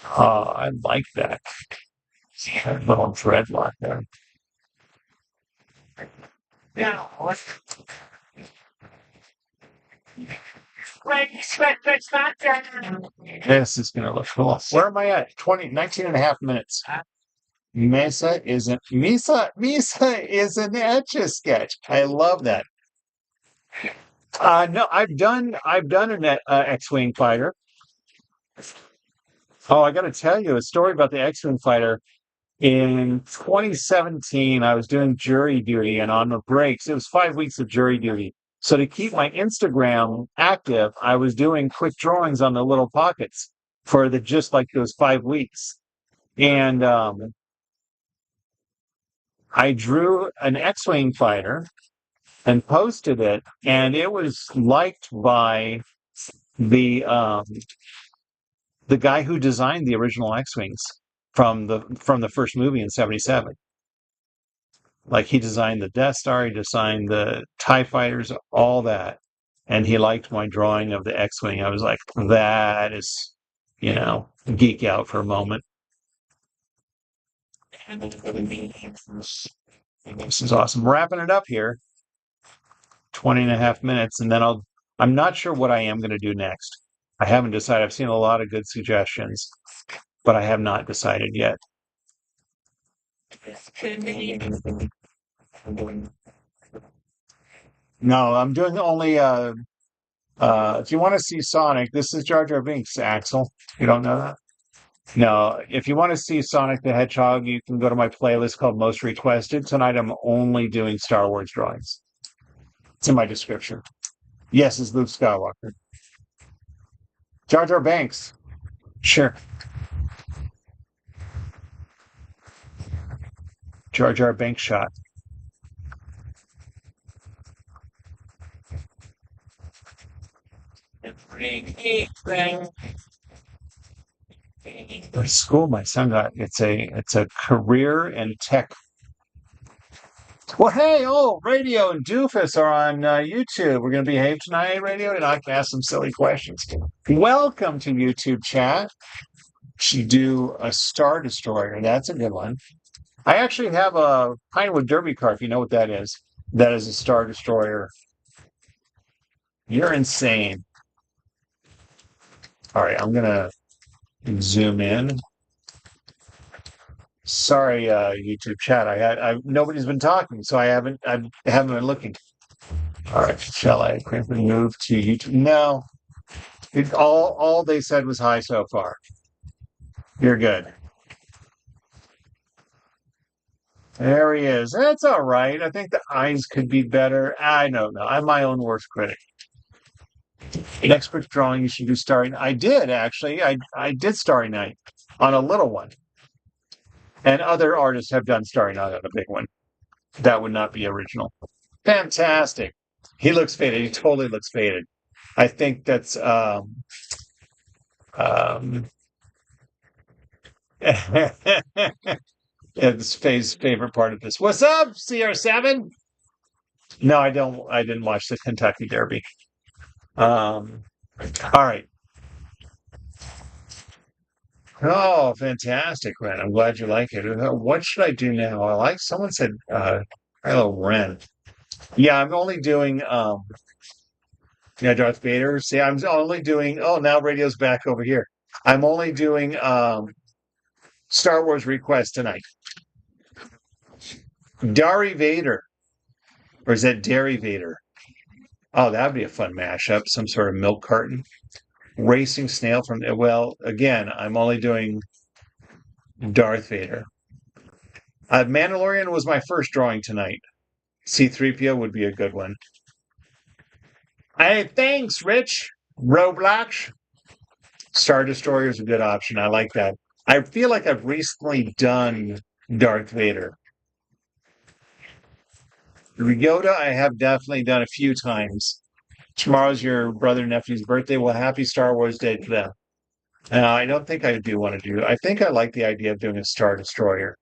I like that little dreadlock there. Yeah. This is going to look cool. Where am I at? 19 and a half minutes. Misa is an Etch A Sketch. I love that. No, I've done an X-wing fighter. Oh, I got to tell you a story about the X-wing fighter. In 2017, I was doing jury duty, and on the breaks, it was 5 weeks of jury duty. So to keep my Instagram active, I was doing quick drawings on the little pockets for the just like those 5 weeks. And I drew an X-wing fighter and posted it, and it was liked by the um, the guy who designed the original X-wings from the first movie in '77. Like he designed the Death Star, he designed the TIE fighters, all that. And he liked my drawing of the X-Wing. I was like, that is, geek out for a moment. This is awesome. Wrapping it up here, 20 and a half minutes, and then I'm not sure what I am going to do next. I haven't decided. I've seen a lot of good suggestions, but I have not decided yet. No, I'm doing only if you want to see Sonic, this is Jar Jar Binks, Axel. You don't know that? No, if you want to see Sonic the Hedgehog, you can go to my playlist called Most Requested. Tonight I'm only doing Star Wars drawings. It's in my description. Yes, it's Luke Skywalker. Jar Jar Banks. Sure. Jar Jar Banks shot. The school my son got, it's a career and tech. Well, hey, Radio and Doofus are on YouTube. We're going to behave tonight, Radio, and I can ask some silly questions. Welcome to YouTube chat. Should do a Star Destroyer. That's a good one. I actually have a Pinewood Derby car, if you know what that is. That is a Star Destroyer. You're insane. All right, I'm going to zoom in. Sorry, YouTube chat. Nobody's been talking, so I haven't been looking. All right, shall I quickly move to YouTube? No, all they said was hi so far. You're good. There he is. That's all right. I think the eyes could be better. I don't know. I'm my own worst critic. Next quick drawing, you should do Starry Night. I did actually. I did Starry Night on a little one, and other artists have done Starry Night on a big one. That would not be original. Fantastic. He looks faded. He totally looks faded. I think that's um it's Faye's favorite part of this. What's up, CR7? No, I don't. I didn't watch the Kentucky Derby. All right. Oh, fantastic, Ren. I'm glad you like it. What should I do now? Someone said Kylo Ren. Yeah, I'm only doing Darth Vader. See, I'm only doing now Radio's back over here. I'm only doing Star Wars Request tonight. Dari Vader. Or is that Dairy Vader? Oh, that would be a fun mashup. Some sort of milk carton. Racing snail well, again, I'm only doing Darth Vader. Mandalorian was my first drawing tonight. C-3PO would be a good one. Hey, thanks, Rich. Roblox. Star Destroyer is a good option. I like that. I feel like I've recently done Darth Vader. Yoda, I have definitely done a few times. Tomorrow's your brother and nephew's birthday. Well, happy Star Wars Day to them. I don't think I do want to do. I think I like the idea of doing a Star Destroyer.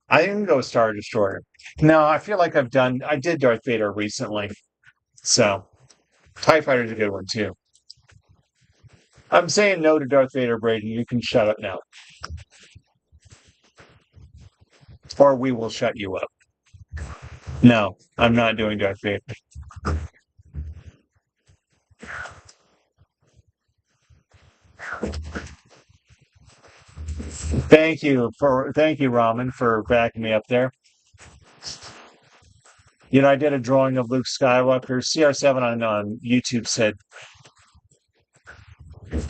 I can go Star Destroyer. No, I feel like I did Darth Vader recently. So, TIE Fighter's a good one too. I'm saying no to Darth Vader, Braden. You can shut up now. Or we will shut you up. No, I'm not doing Darth Vader. Thank you, Ramen, for backing me up there. You know, I did a drawing of Luke Skywalker. CR7 on YouTube said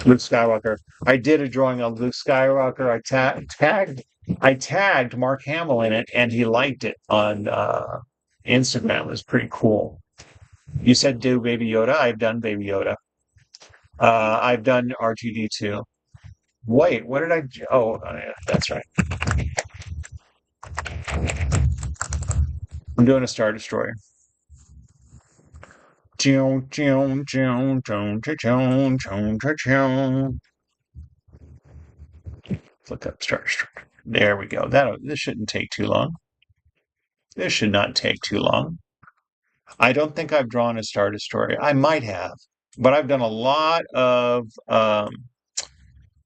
Luke Skywalker. I did a drawing of Luke Skywalker. I tagged Mark Hamill in it, and he liked it on Instagram. It was pretty cool. You said do Baby Yoda. I've done Baby Yoda. I've done R2D2. Wait, what did I? Oh, yeah, that's right. I'm doing a Star Destroyer. Look up Star Destroyer. There we go. This shouldn't take too long. This should not take too long. I don't think I've drawn a Star Destroyer. I might have, but I've done a lot of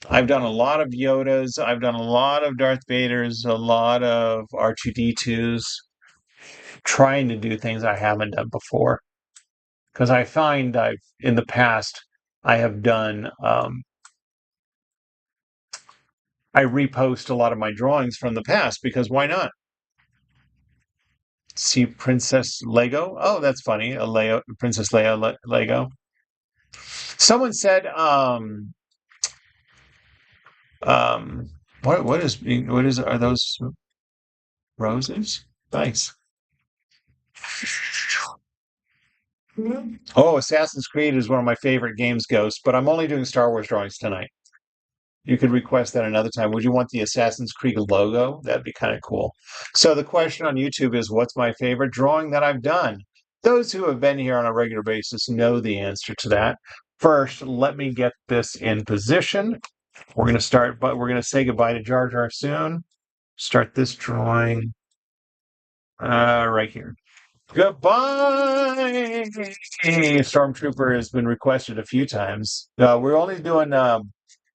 Yodas. I've done a lot of Darth Vaders, a lot of R2D2s, trying to do things I haven't done before. Because I find in the past, I have done, I repost a lot of my drawings from the past because why not? See Princess Lego? Oh, that's funny. Princess Leia Lego. Someone said, um, are those roses? Nice. Oh, Assassin's Creed is one of my favorite games, Ghost, but I'm only doing Star Wars drawings tonight. You could request that another time. Would you want the Assassin's Creed logo? That'd be kind of cool. So the question on YouTube is, what's my favorite drawing that I've done? Those who have been here on a regular basis know the answer to that. First, let me get this in position. We're going to start, but we're going to say goodbye to Jar Jar soon. Start this drawing right here. Goodbye. Stormtrooper has been requested a few times. We're only doing.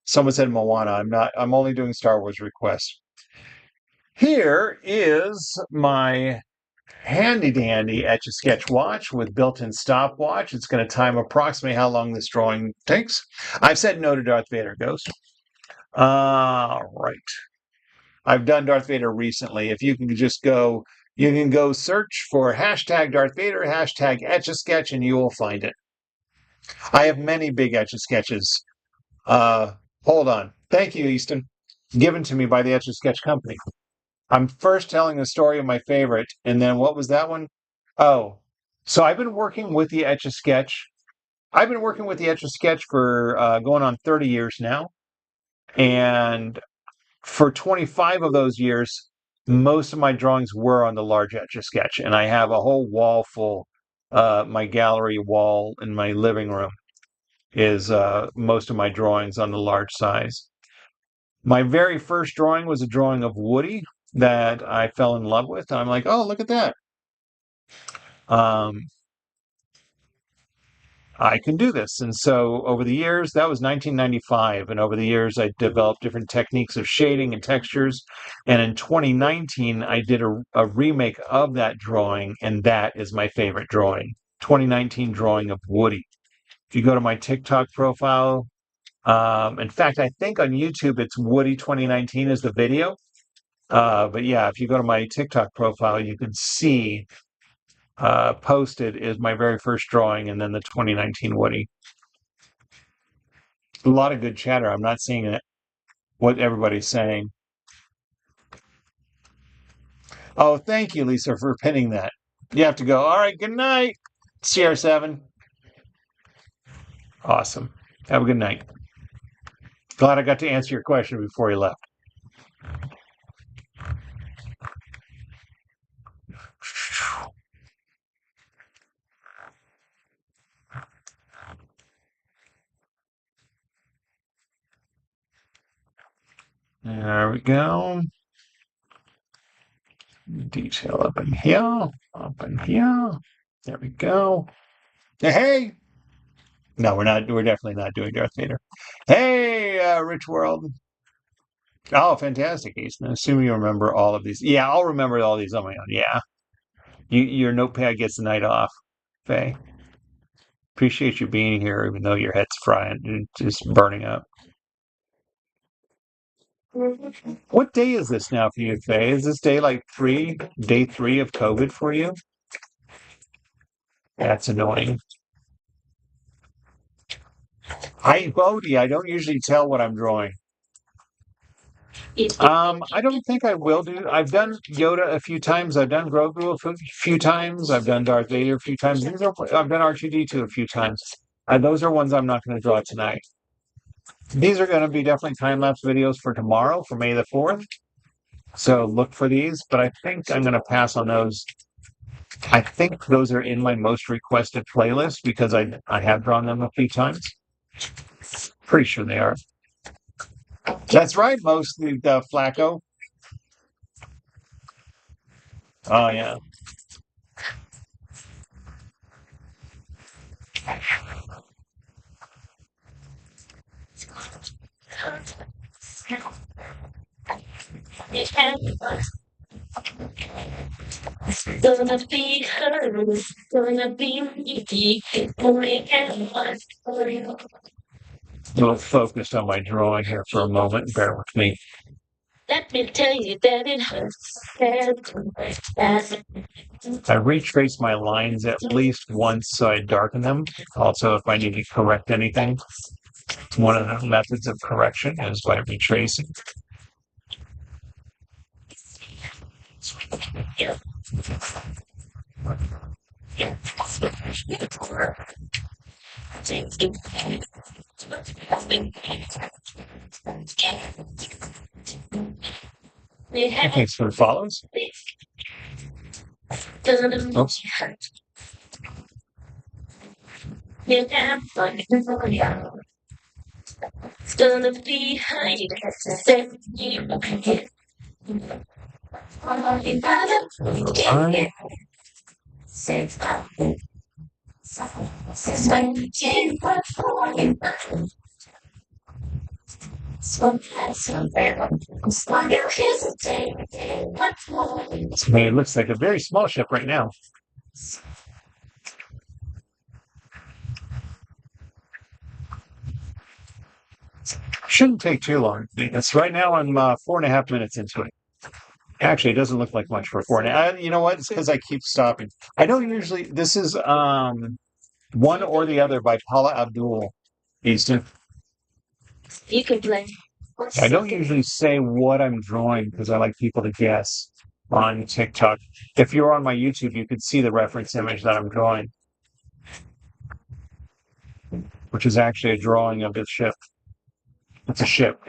Someone said Moana. I'm not. I'm only doing Star Wars requests. Here is my handy dandy Etch A Sketch watch with built-in stopwatch. It's going to time approximately how long this drawing takes. I've said no to Darth Vader Ghost. Right. I've done Darth Vader recently. If you can just go, you can go search for hashtag Darth Vader, hashtag Etch A Sketch, and you will find it. I have many big Etch A Sketches. Uh, Hold on. Thank you, Easton. Given to me by the Etch A Sketch Company. I'm first telling the story of my favorite, and then what was that one? Oh, so I've been working with the Etch A Sketch. I've been working with the Etch A Sketch for going on 30 years now, and for 25 of those years, most of my drawings were on the large Etch A Sketch, and I have a whole wall full. My gallery wall in my living room is most of my drawings on the large size. My very first drawing was a drawing of Woody that I fell in love with. And I'm like, oh, look at that. Um, I can do this. And so over the years, that was 1995. And over the years, I developed different techniques of shading and textures. And in 2019, I did a remake of that drawing. And that is my favorite drawing. 2019 drawing of Woody. If you go to my TikTok profile, in fact, I think on YouTube, it's Woody 2019 is the video. But yeah, if you go to my TikTok profile, you can see posted is my very first drawing and then the 2019 Woody. A lot of good chatter. I'm not seeing it, what everybody's saying. Oh, thank you, Lisa, for pinning that. You have to go. All right, good night, CR7. Awesome. Have a good night. Glad I got to answer your question before you left. There we go. Detail up in here, up in here. There we go. Hey! No, we're not. We're definitely not doing Darth Vader. Hey, Rich World. Oh, fantastic, Ethan. Assuming you remember all of these. Yeah, I'll remember all these on my own. Yeah. Your notepad gets the night off, Faye. Appreciate you being here, even though your head's frying and just burning up. What day is this now for you, Faye? Is this day like day three of COVID for you? That's annoying. Bodhi, I don't usually tell what I'm drawing. I don't think I will do. I've done Yoda a few times. I've done Grogu a few times. I've done Darth Vader a few times. I've done R2D2 a few times. Those are ones I'm not going to draw tonight. These are going to be definitely time-lapse videos for tomorrow, for May the 4th. So look for these, but I think I'm going to pass on those. I think those are in my most requested playlist because I have drawn them a few times. Pretty sure they are. That's right, mostly the Flacco. Oh yeah. Gonna be her, gonna be me. A little focused on my drawing here for a moment. Bear with me. Let me tell you that it hurts. I retrace my lines at least once so I darken them. Also, if I need to correct anything, one of the methods of correction is by retracing. Okay, so it follows. Oops. It's gonna be high. Alright. It looks like a very small ship right now. Shouldn't take too long. Because right now I'm 4.5 minutes into it. Actually, it doesn't look like much for 4.5. You know what? It's because I keep stopping. I don't usually. This is One or the Other by Paula Abdul Easton. You can play. I don't usually say what I'm drawing because I like people to guess on TikTok. If you're on my YouTube, you could see the reference image that I'm drawing, which is actually a drawing of this ship. It's a ship.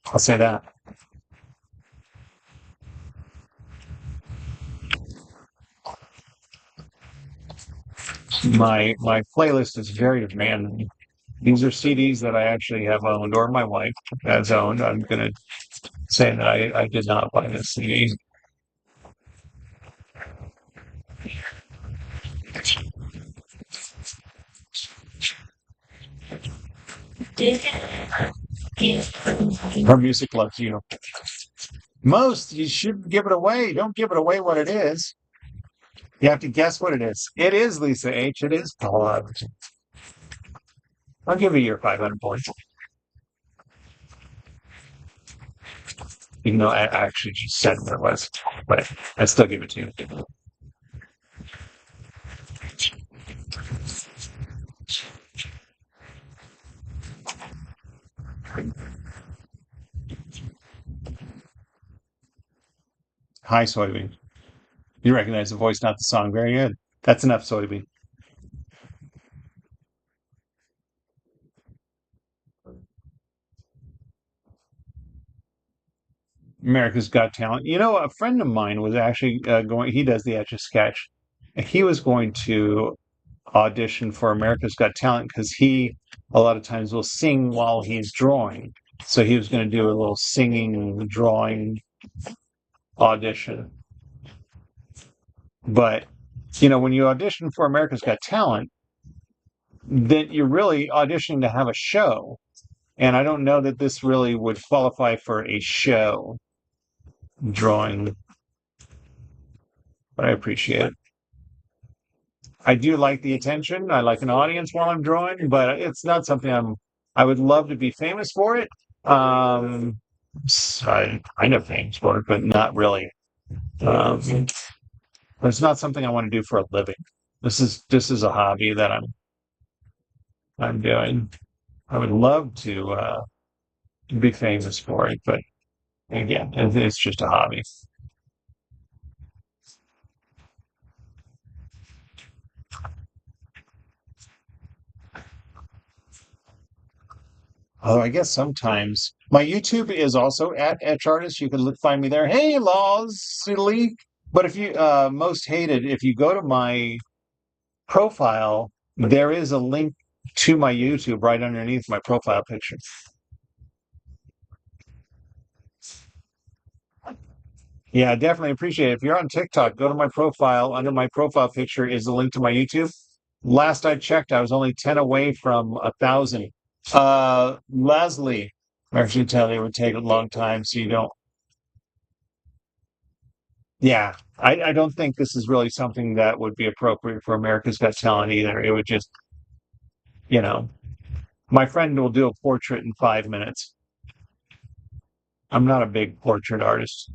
I'll say that. My playlist is very demanding. These are CDs that I actually have owned, or my wife has owned. I'm going to say that I did not buy this CD. Her music loves you. Most, you shouldn't give it away. Don't give it away what it is. You have to guess what it is. It is Lisa H. It is Paula. I'll give you your 500 points. Even though I actually just said what it was. But I still give it to you. Hi, Soybean. You recognize the voice, not the song. Very good. That's enough, Soybean. America's Got Talent. You know, a friend of mine was actually going, he does the Etch A Sketch. He was going to audition for America's Got Talent because he, a lot of times, will sing while he's drawing. So he was going to do a little singing, drawing audition. But, when you audition for America's Got Talent, then you're really auditioning to have a show. And I don't know that this really would qualify for a show drawing, but I appreciate it. I do like the attention. I like an audience while I'm drawing, but it's not something I would love to be famous for it. Um, I kind of famous for it, but not really. Um, it's not something I want to do for a living. This is a hobby that I'm doing. I would love to be famous for it, but again, it's just a hobby. Although I guess sometimes my YouTube is also at Etch Artist. You can find me there. Hey, Laws, Lee. But if you most hated, if you go to my profile, there is a link to my YouTube right underneath my profile picture. Yeah, definitely appreciate it. If you're on TikTok, go to my profile. Under my profile picture is a link to my YouTube. Last I checked, I was only 10 away from 1,000. Leslie, actually tell you it would take a long time, so you don't. Yeah, I don't think this is really something that would be appropriate for America's Got Talent either. It would just, you know, my friend will do a portrait in 5 minutes. I'm not a big portrait artist,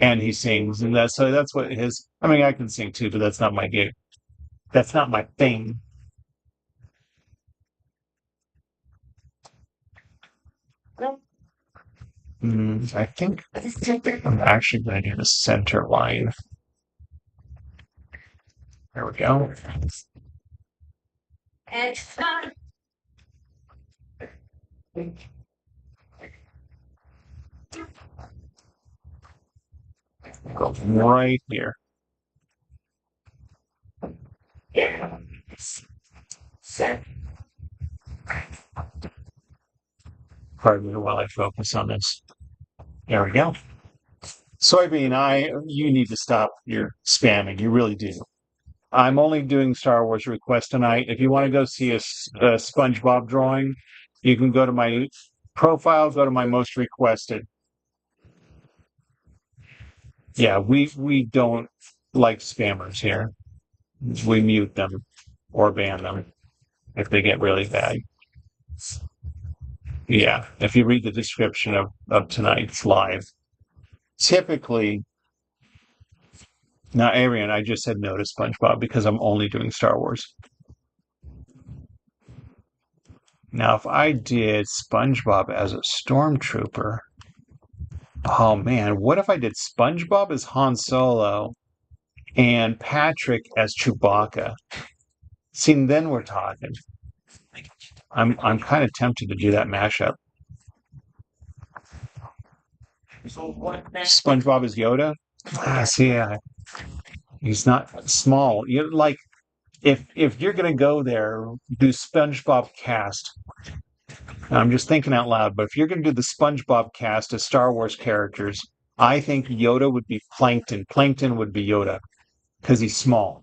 and he sings, and that's what his. I mean, I can sing too, but that's not my gig. That's not my thing. I think I'm actually going to do the center line. There we go. Go right here. Pardon me while I focus on this. There we go. Soybean, you need to stop your spamming. You really do. I'm only doing Star Wars requests tonight. If you want to go see a SpongeBob drawing, you can go to my profile, go to my most requested. Yeah, we don't like spammers here. We mute them or ban them if they get really bad. Yeah, if you read the description of tonight's live, typically, now Arian, I just said no to SpongeBob because I'm only doing Star Wars. Now, if I did SpongeBob as a stormtrooper, oh man, what if I did SpongeBob as Han Solo and Patrick as Chewbacca? See, then we're talking. I'm kind of tempted to do that mashup. SpongeBob is Yoda. See, he's not small. You like if you're gonna go there, do SpongeBob cast. I'm just thinking out loud, but if you're gonna do the SpongeBob cast as Star Wars characters, I think Yoda would be Plankton. Plankton would be Yoda because he's small.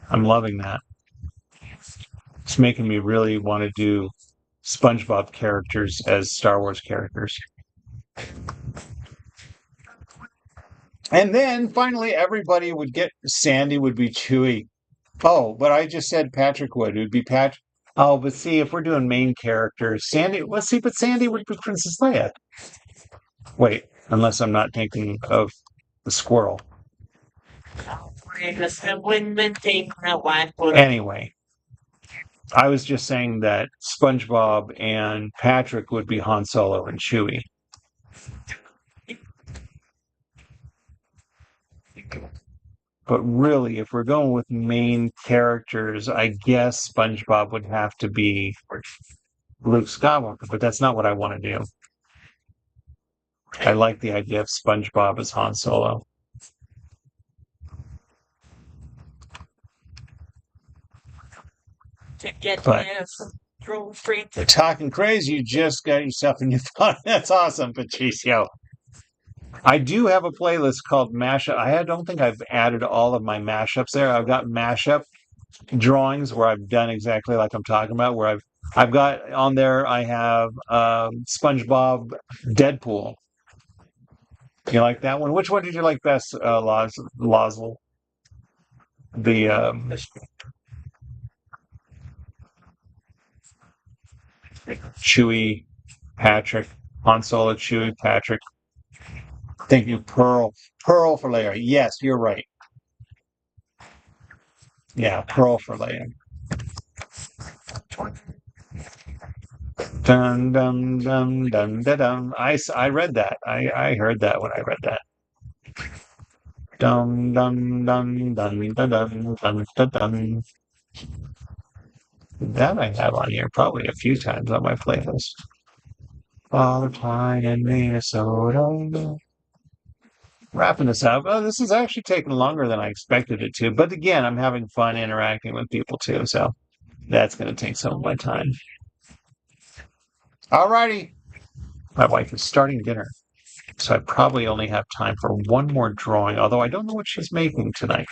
I'm loving that. It's making me really want to do SpongeBob characters as Star Wars characters. And then finally, everybody would get Sandy would be Chewie. Oh, but I just said Patrick would. It would be Patrick. Oh, but see, if we're doing main characters, Sandy. Let's see, but Sandy would be Princess Leia. Wait, unless I'm not thinking of the squirrel. Anyway, I was just saying that SpongeBob and Patrick would be Han Solo and Chewie. But really, if we're going with main characters, I guess SpongeBob would have to be Luke Skywalker, but that's not what I want to do. I like the idea of SpongeBob as Han Solo. But talking crazy, you just got yourself a new phone. That's awesome, Patricio. I do have a playlist called Mashup. I don't think I've added all of my mashups there. I've got mashup drawings where I've done exactly like I'm talking about. Where I've got on there. I have SpongeBob, Deadpool. You like that one? Which one did you like best, Loswell? the Chewie Patrick, Han Solo, Chewie Patrick. Thank you, Pearl. Pearl for Leia. Yes, you're right. Yeah, Pearl for Leia. Dun dun dun dun dun dun. I read that. I heard that when I read that. Dun dun dun dun dun dun dun dun dun. That I have on here probably a few times on my playlist. Father Pine in Minnesota. Wrapping this up. Oh, this is actually taking longer than I expected it to. But again, I'm having fun interacting with people too, so that's going to take some of my time. Alrighty. My wife is starting dinner, so I probably only have time for one more drawing, although I don't know what she's making tonight.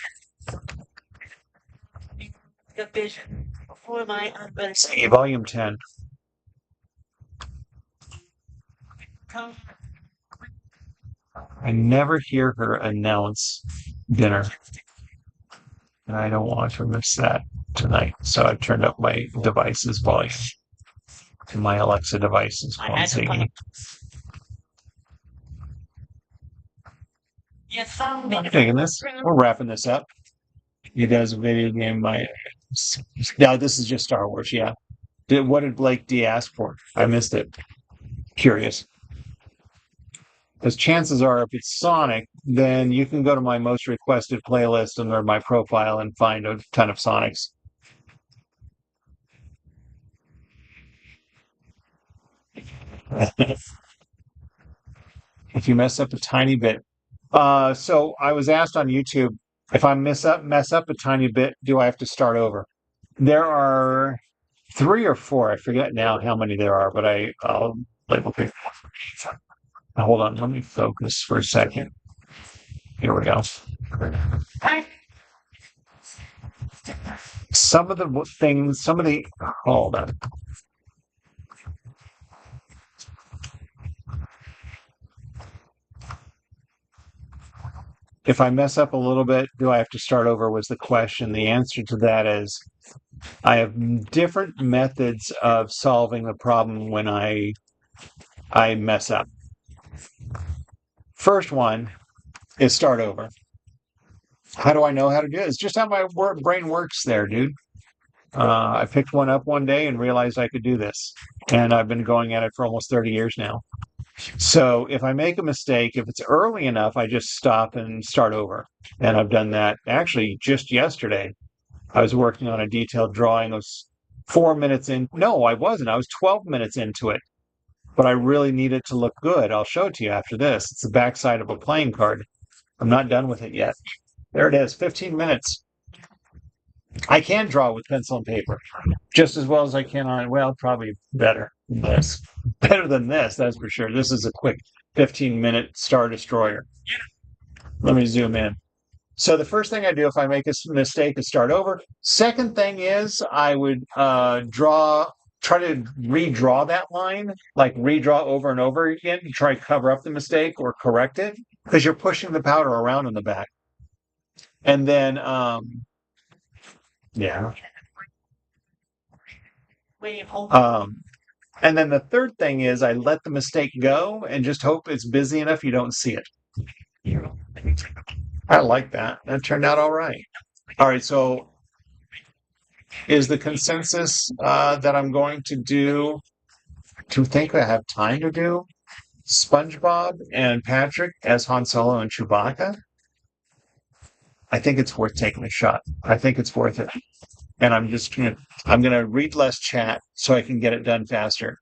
The fish before my husband. See, volume 10. I never hear her announce dinner, and I don't want to miss that tonight. So I've turned up my device's volume. And my Alexa device is called Ziggy. Yes, I'm digging this. We're wrapping this up. He does a video game. No, this is just Star Wars. Yeah. What did Blake D ask for? I missed it. Curious. Because chances are, if it's Sonic, then you can go to my most requested playlist under my profile and find a ton of Sonics. If you mess up a tiny bit. So I was asked on YouTube, if I mess up a tiny bit, do I have to start over? There are 3 or 4. I forget now how many there are, but I'll label pick. Hold on, let me focus for a second. Here we go. Some of the things, hold on. If I mess up a little bit, do I have to start over? Was the question. The answer to that is I have different methods of solving the problem when I mess up. First one is start over. How do I know how to do it? It's just how my brain works there, dude. I picked one up one day and realized I could do this. And I've been going at it for almost 30 years now. So if I make a mistake, if it's early enough, I just stop and start over. And I've done that actually just yesterday. I was working on a detailed drawing. I was 4 minutes in. No, I wasn't. I was 12 minutes into it. But I really need it to look good. I'll show it to you after this. It's the backside of a playing card. I'm not done with it yet. There it is, 15 minutes. I can draw with pencil and paper just as well as I can on, well, probably better than this. Better than this, that's for sure. This is a quick 15-minute Star Destroyer. Let me zoom in. So the first thing I do if I make a mistake is start over. Second thing is I would try to redraw that line, like redraw over and over again to try to cover up the mistake or correct it, because you're pushing the powder around in the back. And then, yeah. And then the third thing is I let the mistake go and just hope it's busy enough you don't see it. I like that. That turned out all right. All right, so is the consensus that I'm going to do, think I have time to do SpongeBob and Patrick as Han Solo and Chewbacca? I think it's worth taking a shot. I think it's worth it. And I'm gonna read less chat so I can get it done faster.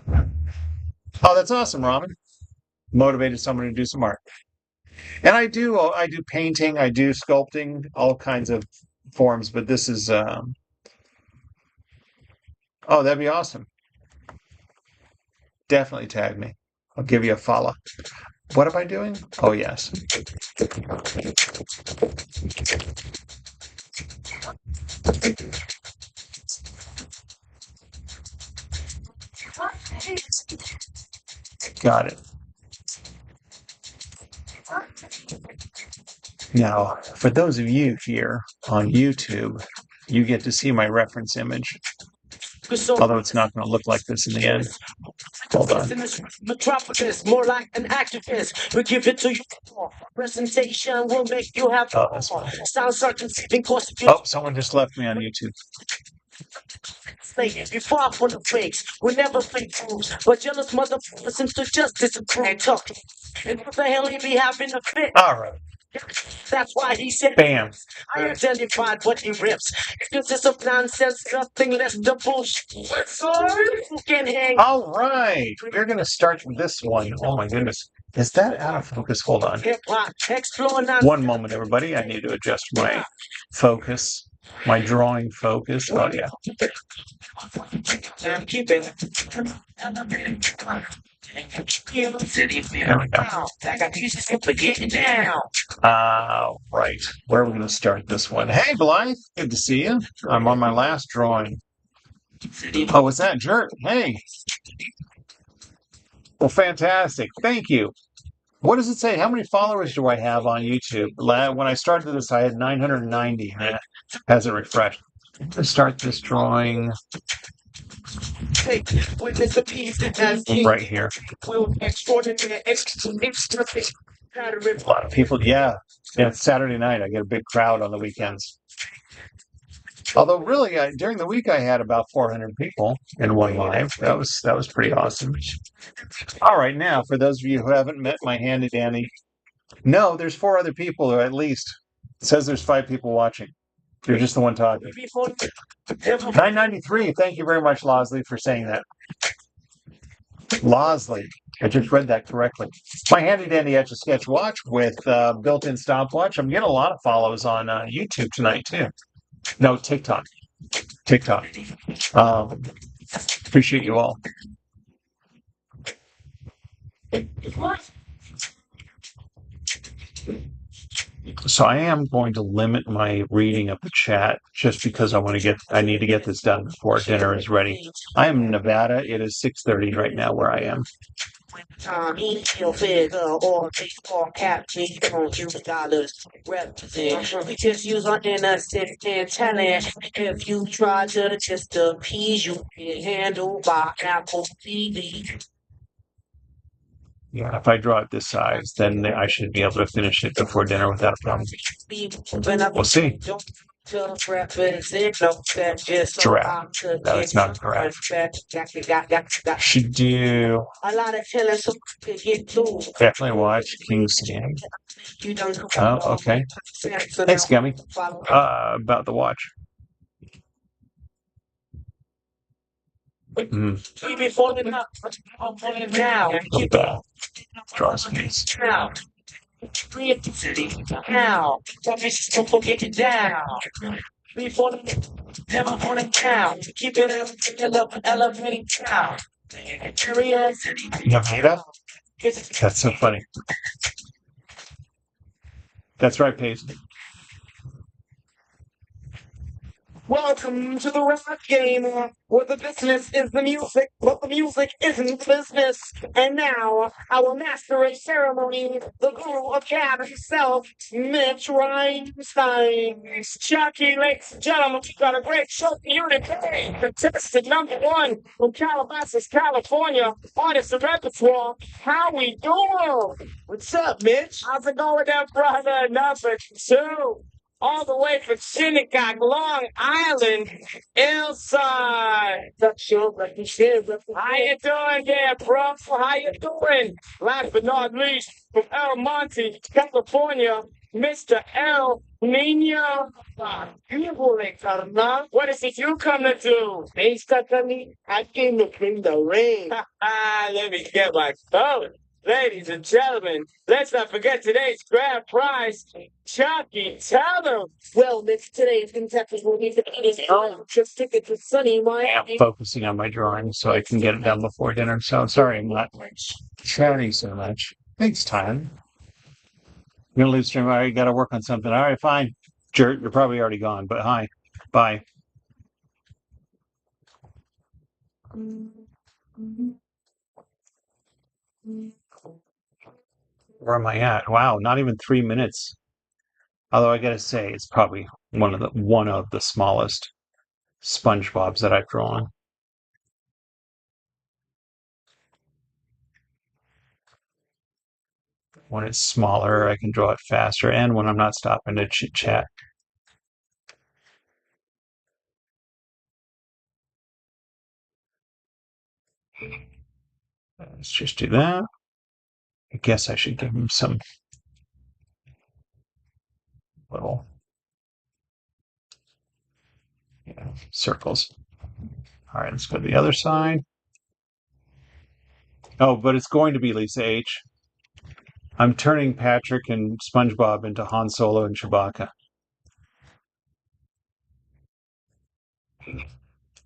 Oh, that's awesome, Ramen. Motivated someone to do some art. And I do painting, I do sculpting, all kinds of forms, but this is oh, that'd be awesome. Definitely tag me. I'll give you a follow. What am I doing? Oh, yes. Got it. Now, for those of you here on YouTube, you get to see my reference image. Although it's not going to look like this in the end. Hold on. Metropolis, more like an activist. We give it to you. Presentation will make you have sound certain. Oh, someone just left me on YouTube. Be far from the fakes. We never fake fools, but jealous motherfuckers seem to just disapprove. Talk. And what the hell he be having a fit? All right. That's why he said, Bam. I identified what he rips. Because it's of nonsense, nothing less than bullshit. Who can hang? All right. We're going to start with this one. Oh, my goodness. Is that out of focus? Hold on. One moment, everybody. I need to adjust my focus, my drawing focus. Oh, yeah. Keep it. There we go. Right. Where are we going to start this one? Hey, Blythe. Good to see you. I'm on my last drawing. Oh, what's that? Jerk. Hey. Well, fantastic. Thank you. What does it say? How many followers do I have on YouTube? When I started this, I had 990. And it hasn't refreshed. Let's start this drawing right here. A lot of people. Yeah. It's Saturday night. I get a big crowd on the weekends. Although, really, during the week, I had about 400 people in one live. That was pretty awesome. All right, now, for those of you who haven't met my handy dandy, no, there's 4 other people, or at least. It says there's 5 people watching. You're just the one talking. 993. Thank you very much, Losley, for saying that. Losley. I just read that correctly. My handy dandy Etch A Sketch watch with built-in stopwatch. I'm getting a lot of follows on YouTube tonight, too. No, TikTok. Appreciate you all. So I am going to limit my reading of the chat just because I need to get this done before dinner is ready. I am in Nevada. It is 6:30 right now where I am. Figure or baseball cap, we don't use dollars represent. We just use our innocence and talent. If you try to just appease, you get handled by Apple TV. Yeah, if I draw it this size, then I should be able to finish it before dinner without a problem. We'll see. Giraffe. No, it's not a giraffe. Should do. A lot of killers to get through. Definitely watch King's Stand. Oh, okay. Thanks, Gummy. About the watch. We be falling up. I'm falling down. Draw some piece. Now. Now. Don't forget it down. We falling. Never falling down. Keep it elevating down. Nevada? That's so funny. That's right, Pace. Welcome to the rap game, where the business is the music, but the music isn't the business. And now, our master of ceremony, the guru of gab himself, Mitch Reinstein. Chucky, ladies and gentlemen, we got a great show for you today. Contestant number 1 from Calabasas, California, artist of repertoire. How we doing? What's up, Mitch? How's it going there, brother? Number 2. All the way from Shinnecock, Long Island, Hillside. How you doing there, bro? How you doing? Last but not least, from El Monte, California, Mr. El Nino. What is it you come to do? I came to bring the rain. Let me get my phone. Ladies and gentlemen, let's not forget today's grand prize, Chucky. Tell them. Well, Mitch, today's contestants will be the just ticket to sunny Miami. I'm focusing on my drawing so I can get it done before dinner. So I'm sorry I'm not chatting so much. Thanks, Tyler. I'm going to leave stream. I got to work on something. All right, fine. You're probably already gone, but hi. Bye. Where am I at? Wow, not even 3 minutes. Although I gotta say, it's probably one of the smallest SpongeBob's that I've drawn. When it's smaller, I can draw it faster, and when I'm not stopping to chit chat. Let's just do that. I guess I should give him some little, circles. All right, let's go to the other side. Oh, but it's going to be Lisa H. I'm turning Patrick and SpongeBob into Han Solo and Chewbacca.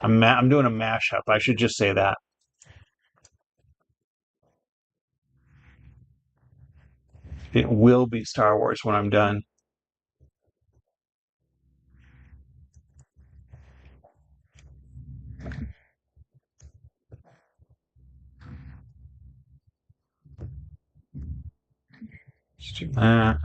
I'm doing a mashup. I should just say that. It will be Star Wars when I'm done. Let's do that.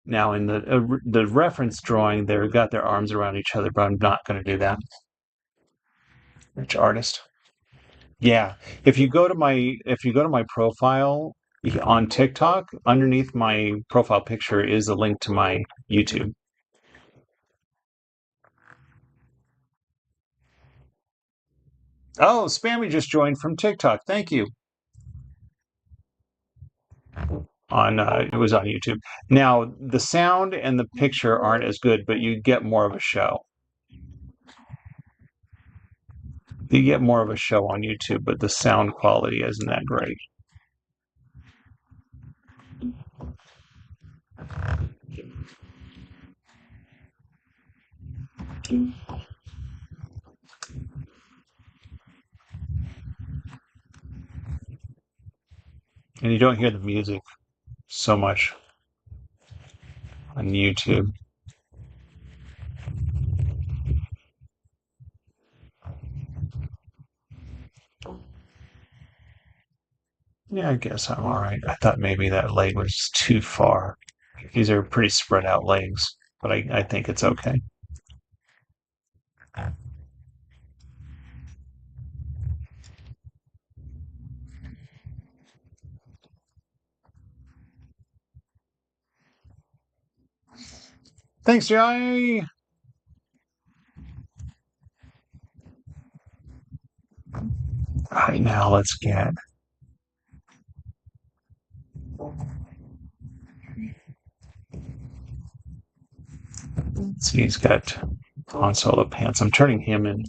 Now in the reference drawing, they've got their arms around each other, but I'm not going to do that. Which artist? Yeah, if you go to my profile on TikTok, underneath my profile picture is a link to my YouTube. Oh, Spammy just joined from TikTok. Thank you. It was on YouTube. Now the sound and the picture aren't as good, but you get more of a show. You get more of a show on YouTube, but the sound quality isn't that great. And you don't hear the music so much on YouTube. Yeah, I guess I'm all right. I thought maybe that leg was too far. These are pretty spread out legs, but I think it's okay. Thanks, Johnny. All right, now let's get. See, he's got Han Solo pants. I'm turning him in.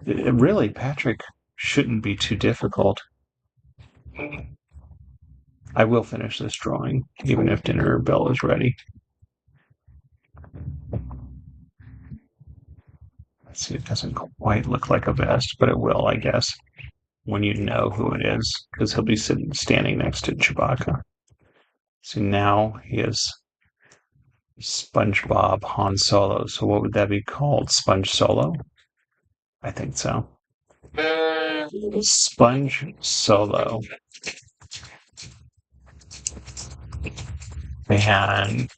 Really, Patrick shouldn't be too difficult. I will finish this drawing, even if dinner bell is ready. Let's see, it doesn't quite look like a vest, but it will, I guess, when you know who it is, because he'll be standing next to Chewbacca. So now he is SpongeBob Han Solo. So what would that be called? Sponge Solo? I think so. Sponge Solo. And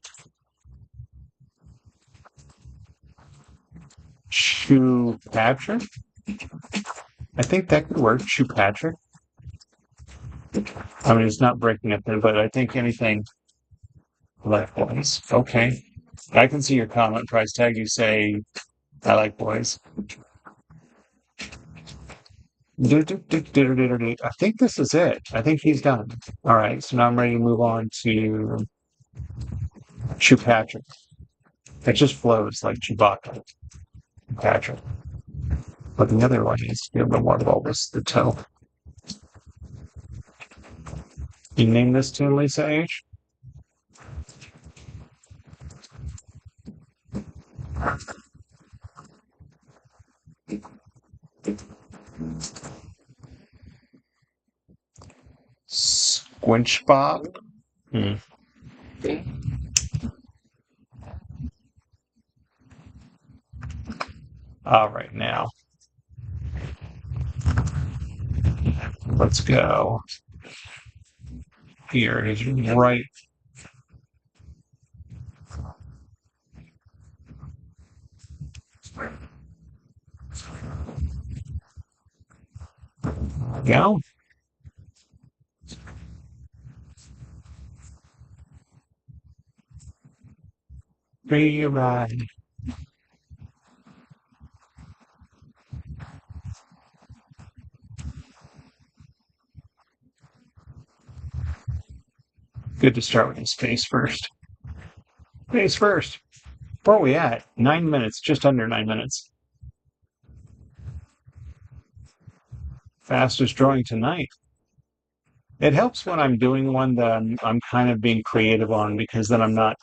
ChewPatrick? I think that could work. ChewPatrick. I mean, it's not breaking up there, but I think anything like boys. Okay. I can see your comment price tag. You say, I like boys. I think this is it. I think he's done. All right. So now I'm ready to move on to ChewPatrick. It just flows like Chewbacca. Patrick. But the other one needs to be a little more bulbous, the toe. You name this tune, Lisa H? Squinch Bob. All right, now let's go. Here is right. Go. Free ride. Good to start with his face first. Face first. Where are we at? 9 minutes, just under 9 minutes. Fastest drawing tonight. It helps when I'm doing one that I'm kind of being creative on because then I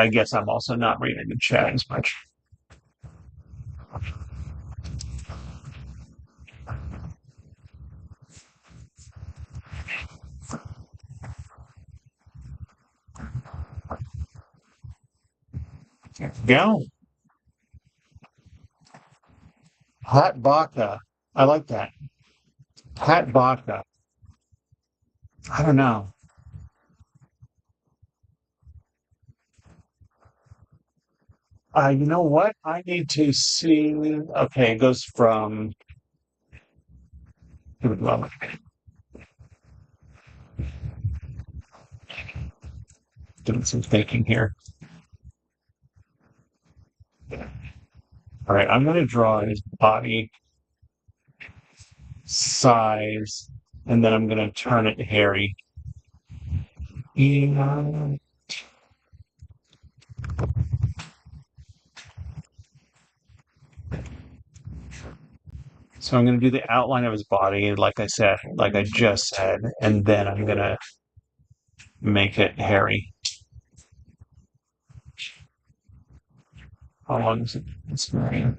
guess I'm also not reading the chat as much. Go. Hot vodka. I like that. Hot vodka. I don't know. You know what? I need to see. Okay, it goes from. Well, doing some thinking here. All right, I'm going to draw his body size, and then I'm going to turn it hairy. Yeah. So I'm going to do the outline of his body, like I said, like I just said, and then I'm going to make it hairy. How long is it? It's very.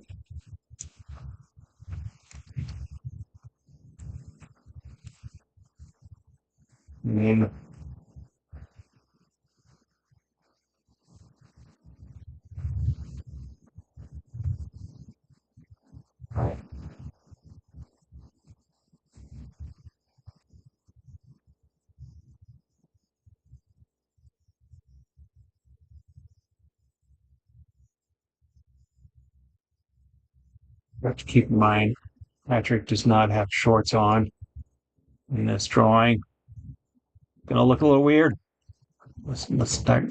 Have to keep in mind, Patrick does not have shorts on in this drawing. Gonna look a little weird. Let's start.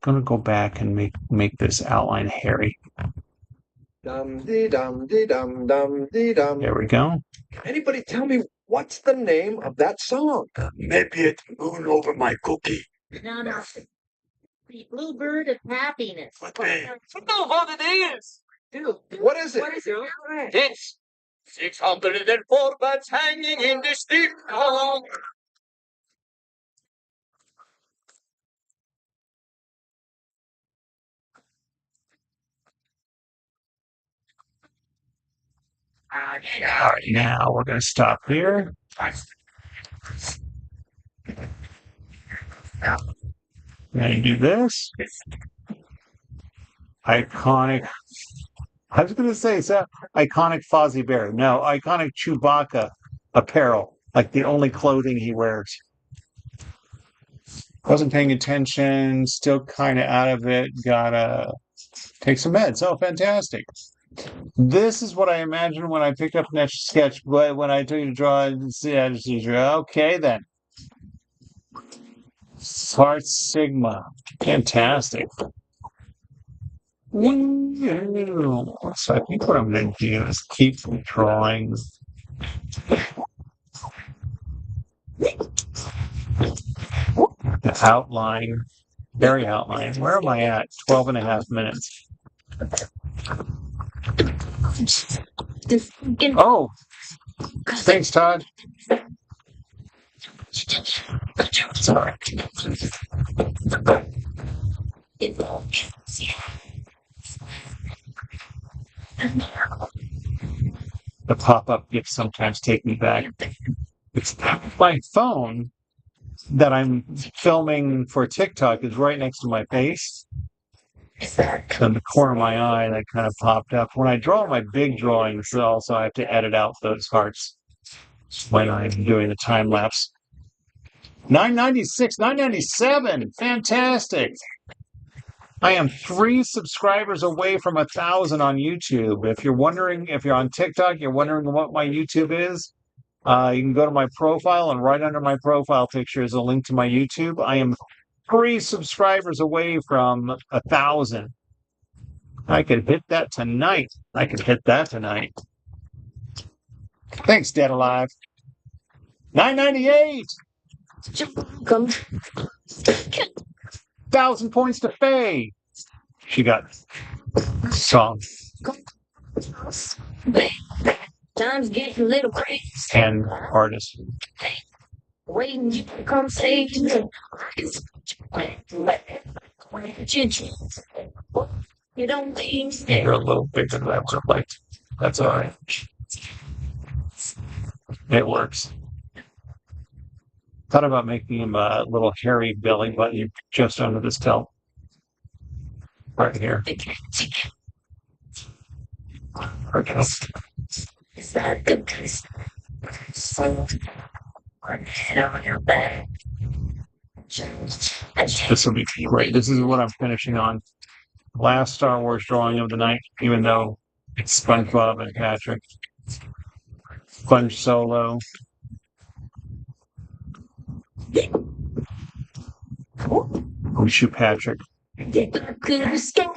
Gonna go back and make this outline hairy. Dum dee dum dee dum dum dee dum. There we go. Anybody tell me what's the name of that song? Maybe it's Moon Over My Cookie. No. The bluebird of happiness. But man, I know what it is. Dude, What is it? what is it? it's 604 bats hanging in the steep column. All right, now we're gonna stop here. Gonna do this. Iconic. I was gonna say, so iconic Fozzie Bear. No, iconic Chewbacca apparel, like the only clothing he wears. Wasn't paying attention, still kind of out of it. Gotta take some meds. Oh, fantastic. This is what I imagined when I picked up an Etch A Sketch, but when I took you to draw, okay then. Heart Sigma. Fantastic. So I think what I'm going to do is keep the drawings. The outline, very outline. Where am I at? 12 and a half minutes. Oh, thanks, Todd. Sorry. The pop-up gifts sometimes take me back. It's my phone that I'm filming for TikTok is right next to my face. In the corner of my eye, that kind of popped up. When I draw my big drawings, also I have to edit out those hearts when I'm doing the time lapse. 996, 997, fantastic! I am 3 subscribers away from 1,000 on YouTube. If you're wondering, if you're on TikTok, you're wondering what my YouTube is, you can go to my profile, and right under my profile picture is a link to my YouTube. I am 3 subscribers away from 1,000. I could hit that tonight. Thanks, Dead Alive. 998. 1,000 points to Faye. She got song. Time's getting a little crazy. And artist. Waiting you to come save me. You don't leave. You're a little bigger than I would have liked. That's all right. It works. Thought about making him a little hairy belly button just under this tail. Right here. Okay. Is that good? So, head on your back. This will be great. This is what I'm finishing on. Last Star Wars drawing of the night, even though it's SpongeBob and Patrick. Sponge Solo. ChewPatrick. Escape.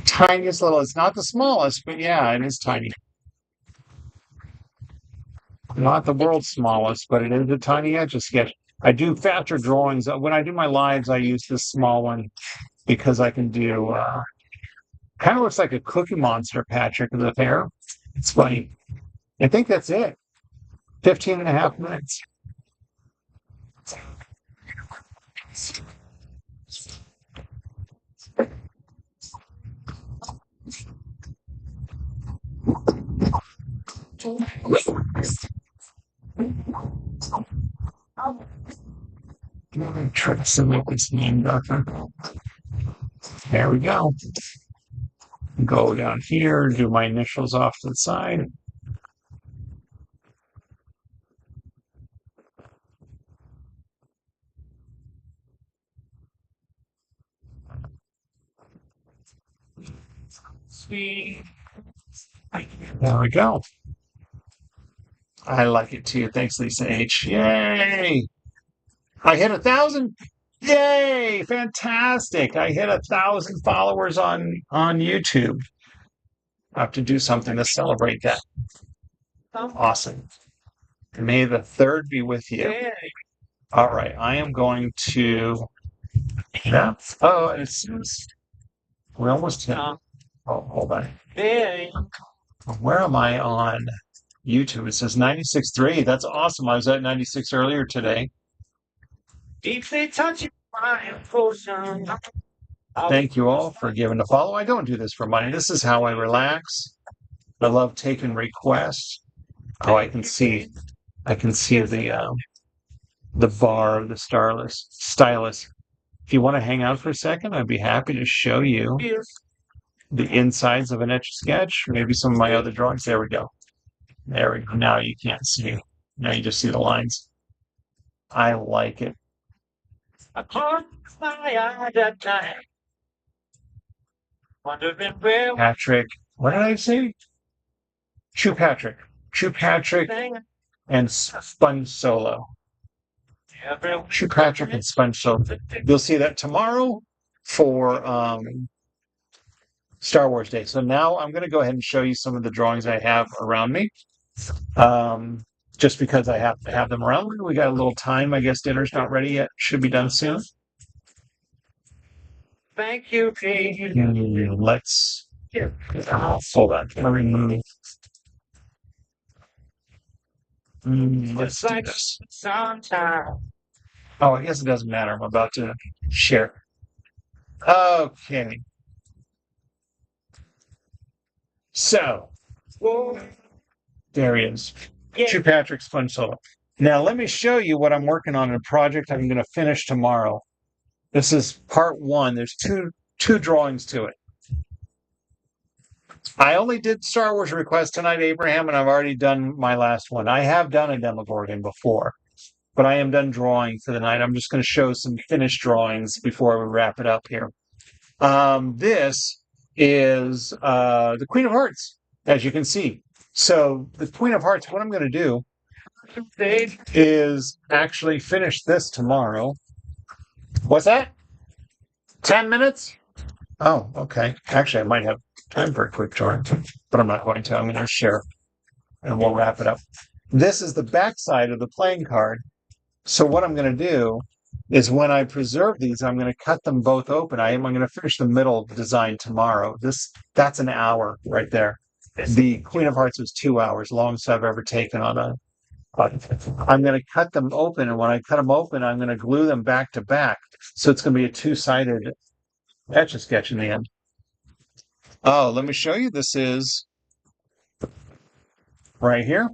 Tiniest little. It's not the smallest, but yeah, it is tiny. Not the world's smallest, but it is a tiny Etch A Sketch. I do faster drawings. When I do my lives, I use this small one because I can do. Kind of looks like a Cookie Monster, Patrick, with the hair. It's funny. I think that's it. 15 and a half minutes. Try to simulate this name, Doctor. There we go. Go down here, do my initials off to the side. There we go. I like it too. Thanks, Lisa H. Yay! I hit 1,000. Yay! Fantastic! I hit 1,000 followers on YouTube. I have to do something to celebrate that. Awesome. May the 3rd be with you. Yay. All right, I am going to. Yeah. Oh, it's. We're almost done. Oh, hold on. Yay. Where am I on YouTube? It says 96.3. That's awesome. I was at 96 earlier today. Deeply touching my emotion. Thank you all for giving a follow. I don't do this for money. This is how I relax. I love taking requests. Oh, I can see the bar of the stylus. If you want to hang out for a second, I'd be happy to show you the insides of an Etch A Sketch. Maybe some of my other drawings. There we go. There we go. Now you can't see. Now you just see the lines. I like it. I close my eyes at night. Wondering where Patrick. What did I say? ChewPatrick. ChewPatrick and Sponge Solo. ChewPatrick and Sponge Solo. You'll see that tomorrow for Star Wars Day. So now I'm going to go ahead and show you some of the drawings I have around me. Just because I have to have them around. We got a little time. I guess dinner's not ready yet. Should be done soon. Thank you, Pete. Let's hold on. Let's do this. Sometime. Oh, I guess it doesn't matter. I'm about to share. Okay. So there he is. ChewPatrick Sponge Solo. Now let me show you what I'm working on in a project I'm going to finish tomorrow. This is part one. There's two drawings to it. I only did Star Wars Request tonight, Abraham, and I've already done my last one. I have done a Demogorgon before, but I am done drawing for the night. I'm just going to show some finished drawings before we wrap it up here. This is the Queen of Hearts, as you can see. So the Queen of Hearts, what I'm going to do is actually finish this tomorrow. What's that? 10 minutes? Oh, okay. Actually, I might have time for a quick drawing, but I'm not going to. I'm going to share, and we'll wrap it up. This is the backside of the playing card. So what I'm going to do is when I preserve these, I'm going to cut them both open. I'm going to finish the middle design tomorrow. That's an hour right there. The Queen of Hearts was 2 hours, longest I've ever taken on a. I'm going to cut them open, and when I cut them open, I'm going to glue them back to back. So it's going to be a two-sided Etch A Sketch in the end. Oh, let me show you. This is right here.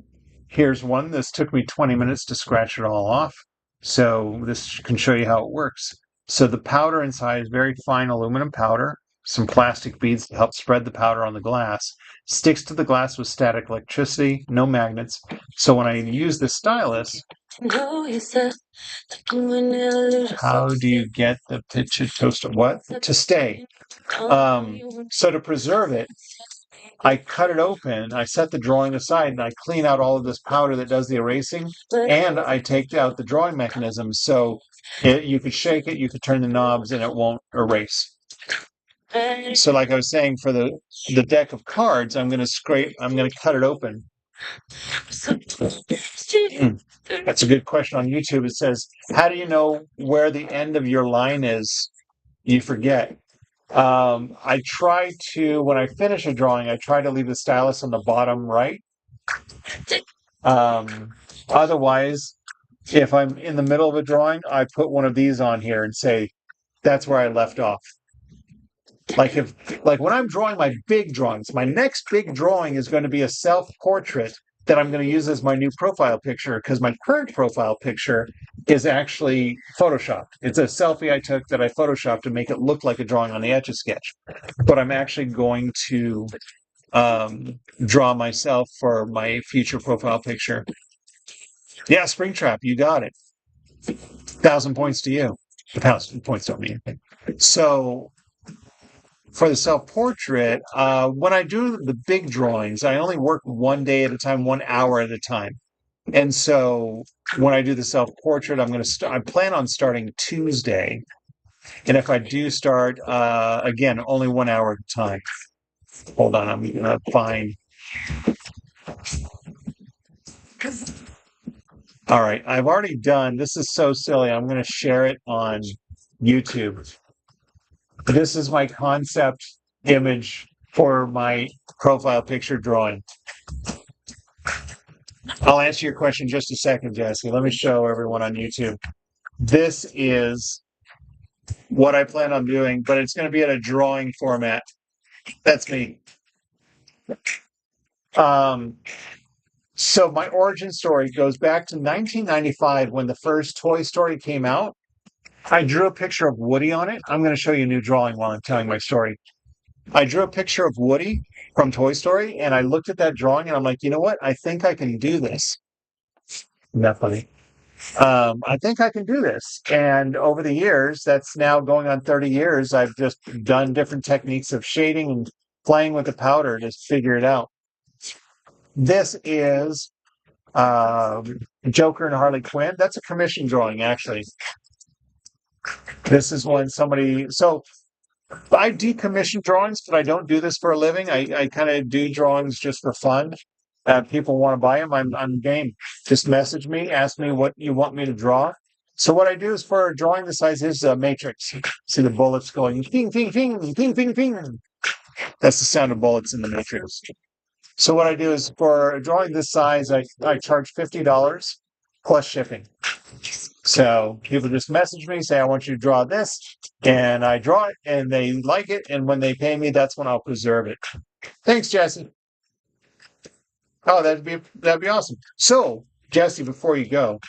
Here's one. This took me 20 minutes to scratch it all off. So this can show you how it works. So the powder inside is very fine aluminum powder, some plastic beads to help spread the powder on the glass. Sticks to the glass with static electricity, no magnets. So when I use the stylus, how do you get the pitch toaster? What? To stay. So to preserve it, I cut it open, I set the drawing aside, and I clean out all of this powder that does the erasing, and I take out the drawing mechanism. So you could shake it, you could turn the knobs, and it won't erase. So like I was saying, for the deck of cards, I'm going to cut it open. That's a good question on YouTube. It says, how do you know where the end of your line is? You forget. I try to, when I finish a drawing, I try to leave the stylus on the bottom right. Otherwise, if I'm in the middle of a drawing, I put one of these on here and say, that's where I left off. Like when I'm drawing my big drawings, my next big drawing is going to be a self-portrait that I'm going to use as my new profile picture, because my current profile picture is actually photoshopped. It's a selfie I took that I photoshopped to make it look like a drawing on the Etch A Sketch. But I'm actually going to draw myself for my future profile picture. Yeah, Springtrap, you got it. 1,000 points to you. 1,000 points don't mean anything. So for the self-portrait, when I do the big drawings, I only work 1 day at a time, 1 hour at a time. And so when I do the self-portrait, I plan on starting Tuesday. And if I do start, again, only 1 hour at a time. Hold on, I'm going to find. All right, I've already done, this is so silly. I'm going to share it on YouTube. This is my concept image for my profile picture drawing. I'll answer your question in just a second, Jesse. Let me show everyone on YouTube. This is what I plan on doing, but it's going to be in a drawing format. That's me. So my origin story goes back to 1995 when the first Toy Story came out. I drew a picture of Woody on it. I'm going to show you a new drawing while I'm telling my story. I drew a picture of Woody from Toy Story, and I looked at that drawing, and I'm like, you know what? I think I can do this. Isn't that funny? I think I can do this. And over the years, that's now going on 30 years, I've just done different techniques of shading and playing with the powder to figure it out. This is Joker and Harley Quinn. That's a commission drawing, actually. This is when somebody... So I decommission drawings, but I don't do this for a living. I kind of do drawings just for fun. People want to buy them, I'm game. Just message me, ask me what you want me to draw, So what I do is for drawing the size is a matrix. See the bullets going ping, ping, ping, ping, ping, ping. That's the sound of bullets in the matrix. So what I do is for drawing this size, I charge $50 plus shipping. So people just message me, say, I want you to draw this, and I draw it, and they like it, and when they pay me, that's when I'll preserve it. Thanks, Jesse. Oh, that'd be awesome. So, Jesse, before you go,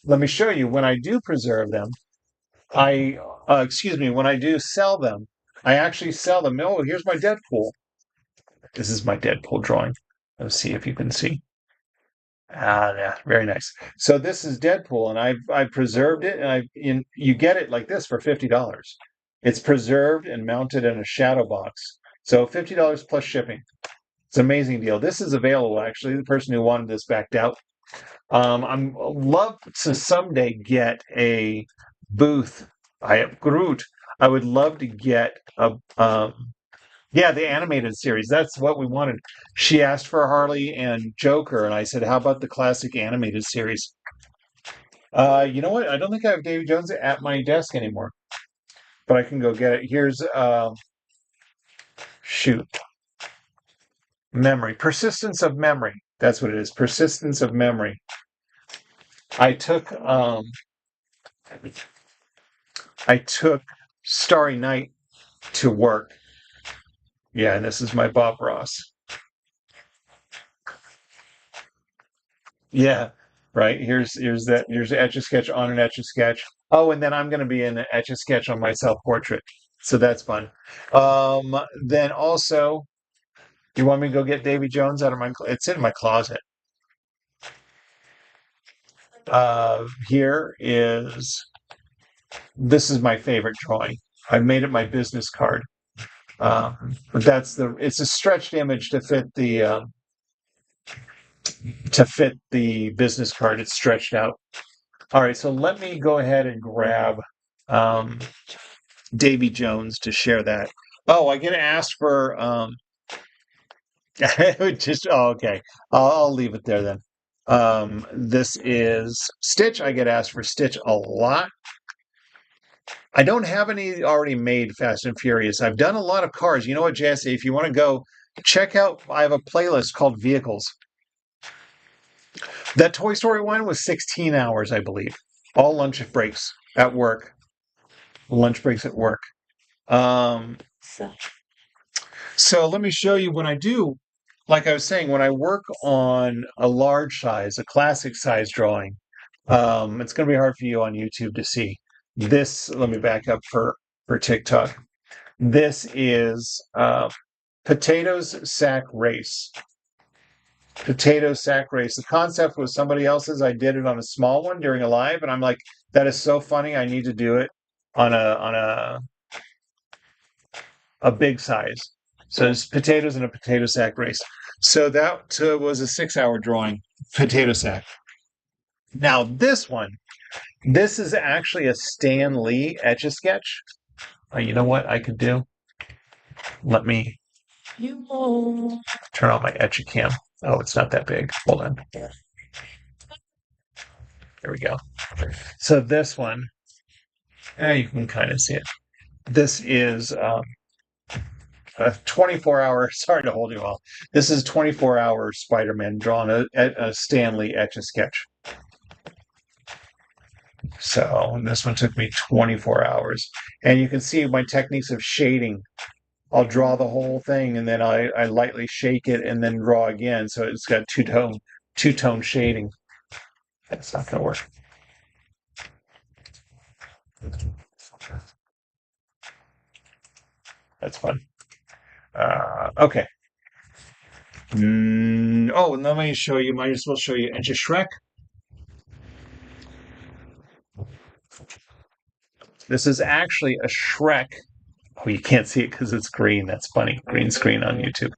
let me show you when I do preserve them. When I do sell them, I actually sell them. Oh, here's my Deadpool. This is my Deadpool drawing. Let's see if you can see. Yeah, very nice. So this is Deadpool, and I preserved it, and you get it like this for $50. It's preserved and mounted in a shadow box. So $50 plus shipping. It's an amazing deal. This is available actually. The person who wanted this backed out. I'm love to someday get a booth. I have Groot. I would love to get a yeah, the animated series. That's what we wanted. She asked for Harley and Joker, and I said, "How about the classic animated series?" You know what? I don't think I have Davy Jones at my desk anymore, but I can go get it. Here's shoot, memory, persistence of memory. That's what it is. Persistence of memory. I took Starry Night to work. Yeah, and this is my Bob Ross. Yeah, right. Here's Etch A Sketch on an Etch A Sketch. Oh, and then I'm going to be in an Etch A Sketch on my self portrait, so that's fun. Then also, you want me to go get Davy Jones out of my? It's in my closet. Here is this is my favorite drawing. I made it my business card. But it's a stretched image to fit the business card. It's stretched out. All right, so let me go ahead and grab um, Davy Jones to share that. Oh, I get asked for okay. I'll leave it there then. This is Stitch. I get asked for Stitch a lot. I don't have any already made Fast and Furious. I've done a lot of cars. You know what, Jesse? If you want to go check out, I have a playlist called Vehicles. That Toy Story one was 16 hours, I believe. All lunch breaks at work. Lunch breaks at work. So let me show you when I do, like I was saying, when I work on a large size, a classic size drawing, it's going to be hard for you on YouTube to see. This, let me back up for TikTok. This is Potatoes Sack Race. Potato sack race. The concept was somebody else's. I did it on a small one during a live, and I'm like, that is so funny. I need to do it on a big size. So it's potatoes in a potato sack race. So that was a 6-hour drawing, potato sack. Now this one, this is actually a Stan Lee Etch A Sketch. You know what I could do? Let me turn on my Etch A Cam. Oh, it's not that big. Hold on. There we go. So this one, you can kind of see it. This is a 24-hour, sorry to hold you all. This is 24-hour Spider-Man drawn a Stan Lee Etch A Sketch. So this one took me 24 hours. And you can see my techniques of shading. I'll draw the whole thing, and then I lightly shake it and then draw again. So it's got two-tone shading. That's not going to work. That's fun. Okay. Oh, and let me show you. Might as well show you Etch A Shrek. This is actually a Shrek. Oh, you can't see it because it's green. That's funny. Green screen on YouTube.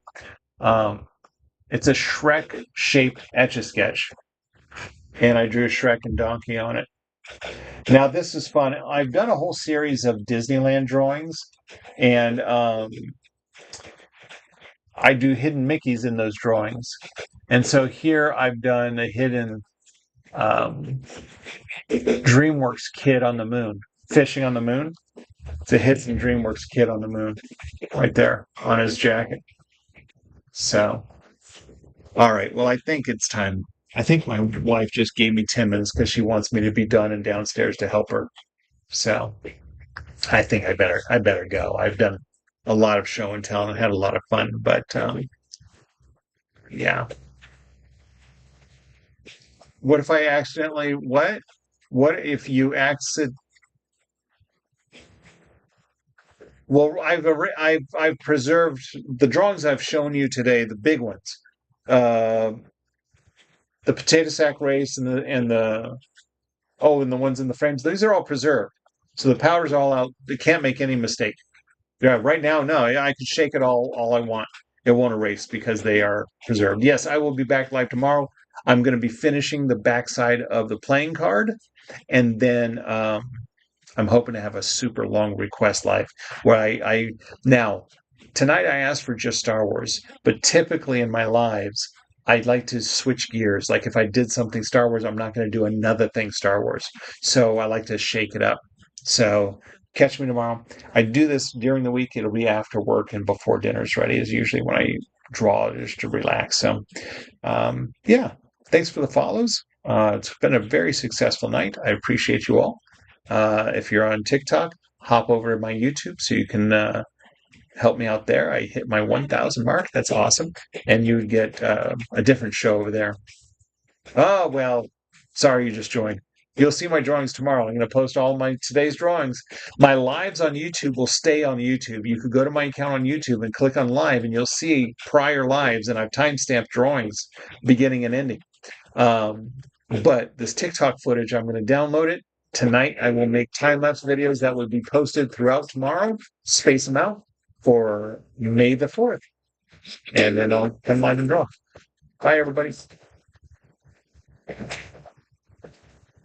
It's a Shrek-shaped Etch A Sketch. And I drew Shrek and Donkey on it. Now, this is fun. I've done a whole series of Disneyland drawings, and I do hidden Mickeys in those drawings. And so here I've done a hidden DreamWorks Kid on the Moon, Fishing on the Moon. It's a hit from DreamWorks Kid on the Moon right there on his jacket. So, all right. Well, I think it's time. I think my wife just gave me 10 minutes because she wants me to be done and downstairs to help her. So I think I better go. I've done a lot of show and tell and had a lot of fun, but yeah. What if I accidentally what? What if you accident? Well, I've preserved the drawings I've shown you today, the big ones, uh, the potato sack race and the ones in the frames. These are all preserved, so the powder's all out. They can't make any mistake. Yeah, right now, no, I can shake it all I want. It won't erase because they are preserved. Yes, I will be back live tomorrow. I'm going to be finishing the backside of the playing card, and then I'm hoping to have a super long request live where I now tonight I asked for just Star Wars, but typically in my lives I'd like to switch gears. Like if I did something Star Wars, I'm not going to do another thing Star Wars. So I like to shake it up. So catch me tomorrow. I do this during the week. It'll be after work and before dinner's ready is usually when I draw just to relax. So yeah, thanks for the follows. It's been a very successful night. I appreciate you all. If you're on TikTok, hop over to my YouTube so you can help me out there. I hit my 1,000 mark. That's awesome. And you would get a different show over there. Oh, well, sorry you just joined. You'll see my drawings tomorrow. I'm going to post all my today's drawings. My lives on YouTube will stay on YouTube. You could go to my account on YouTube and click on live, and you'll see prior lives, and I've timestamped drawings beginning and ending. But this TikTok footage, I'm going to download it. Tonight, I will make time-lapse videos that will be posted throughout tomorrow, space them out for May the 4th. And then I'll come live and draw. Bye, everybody.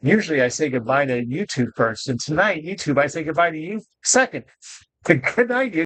Usually I say goodbye to YouTube first, and tonight, YouTube, I say goodbye to you second. Good night, you.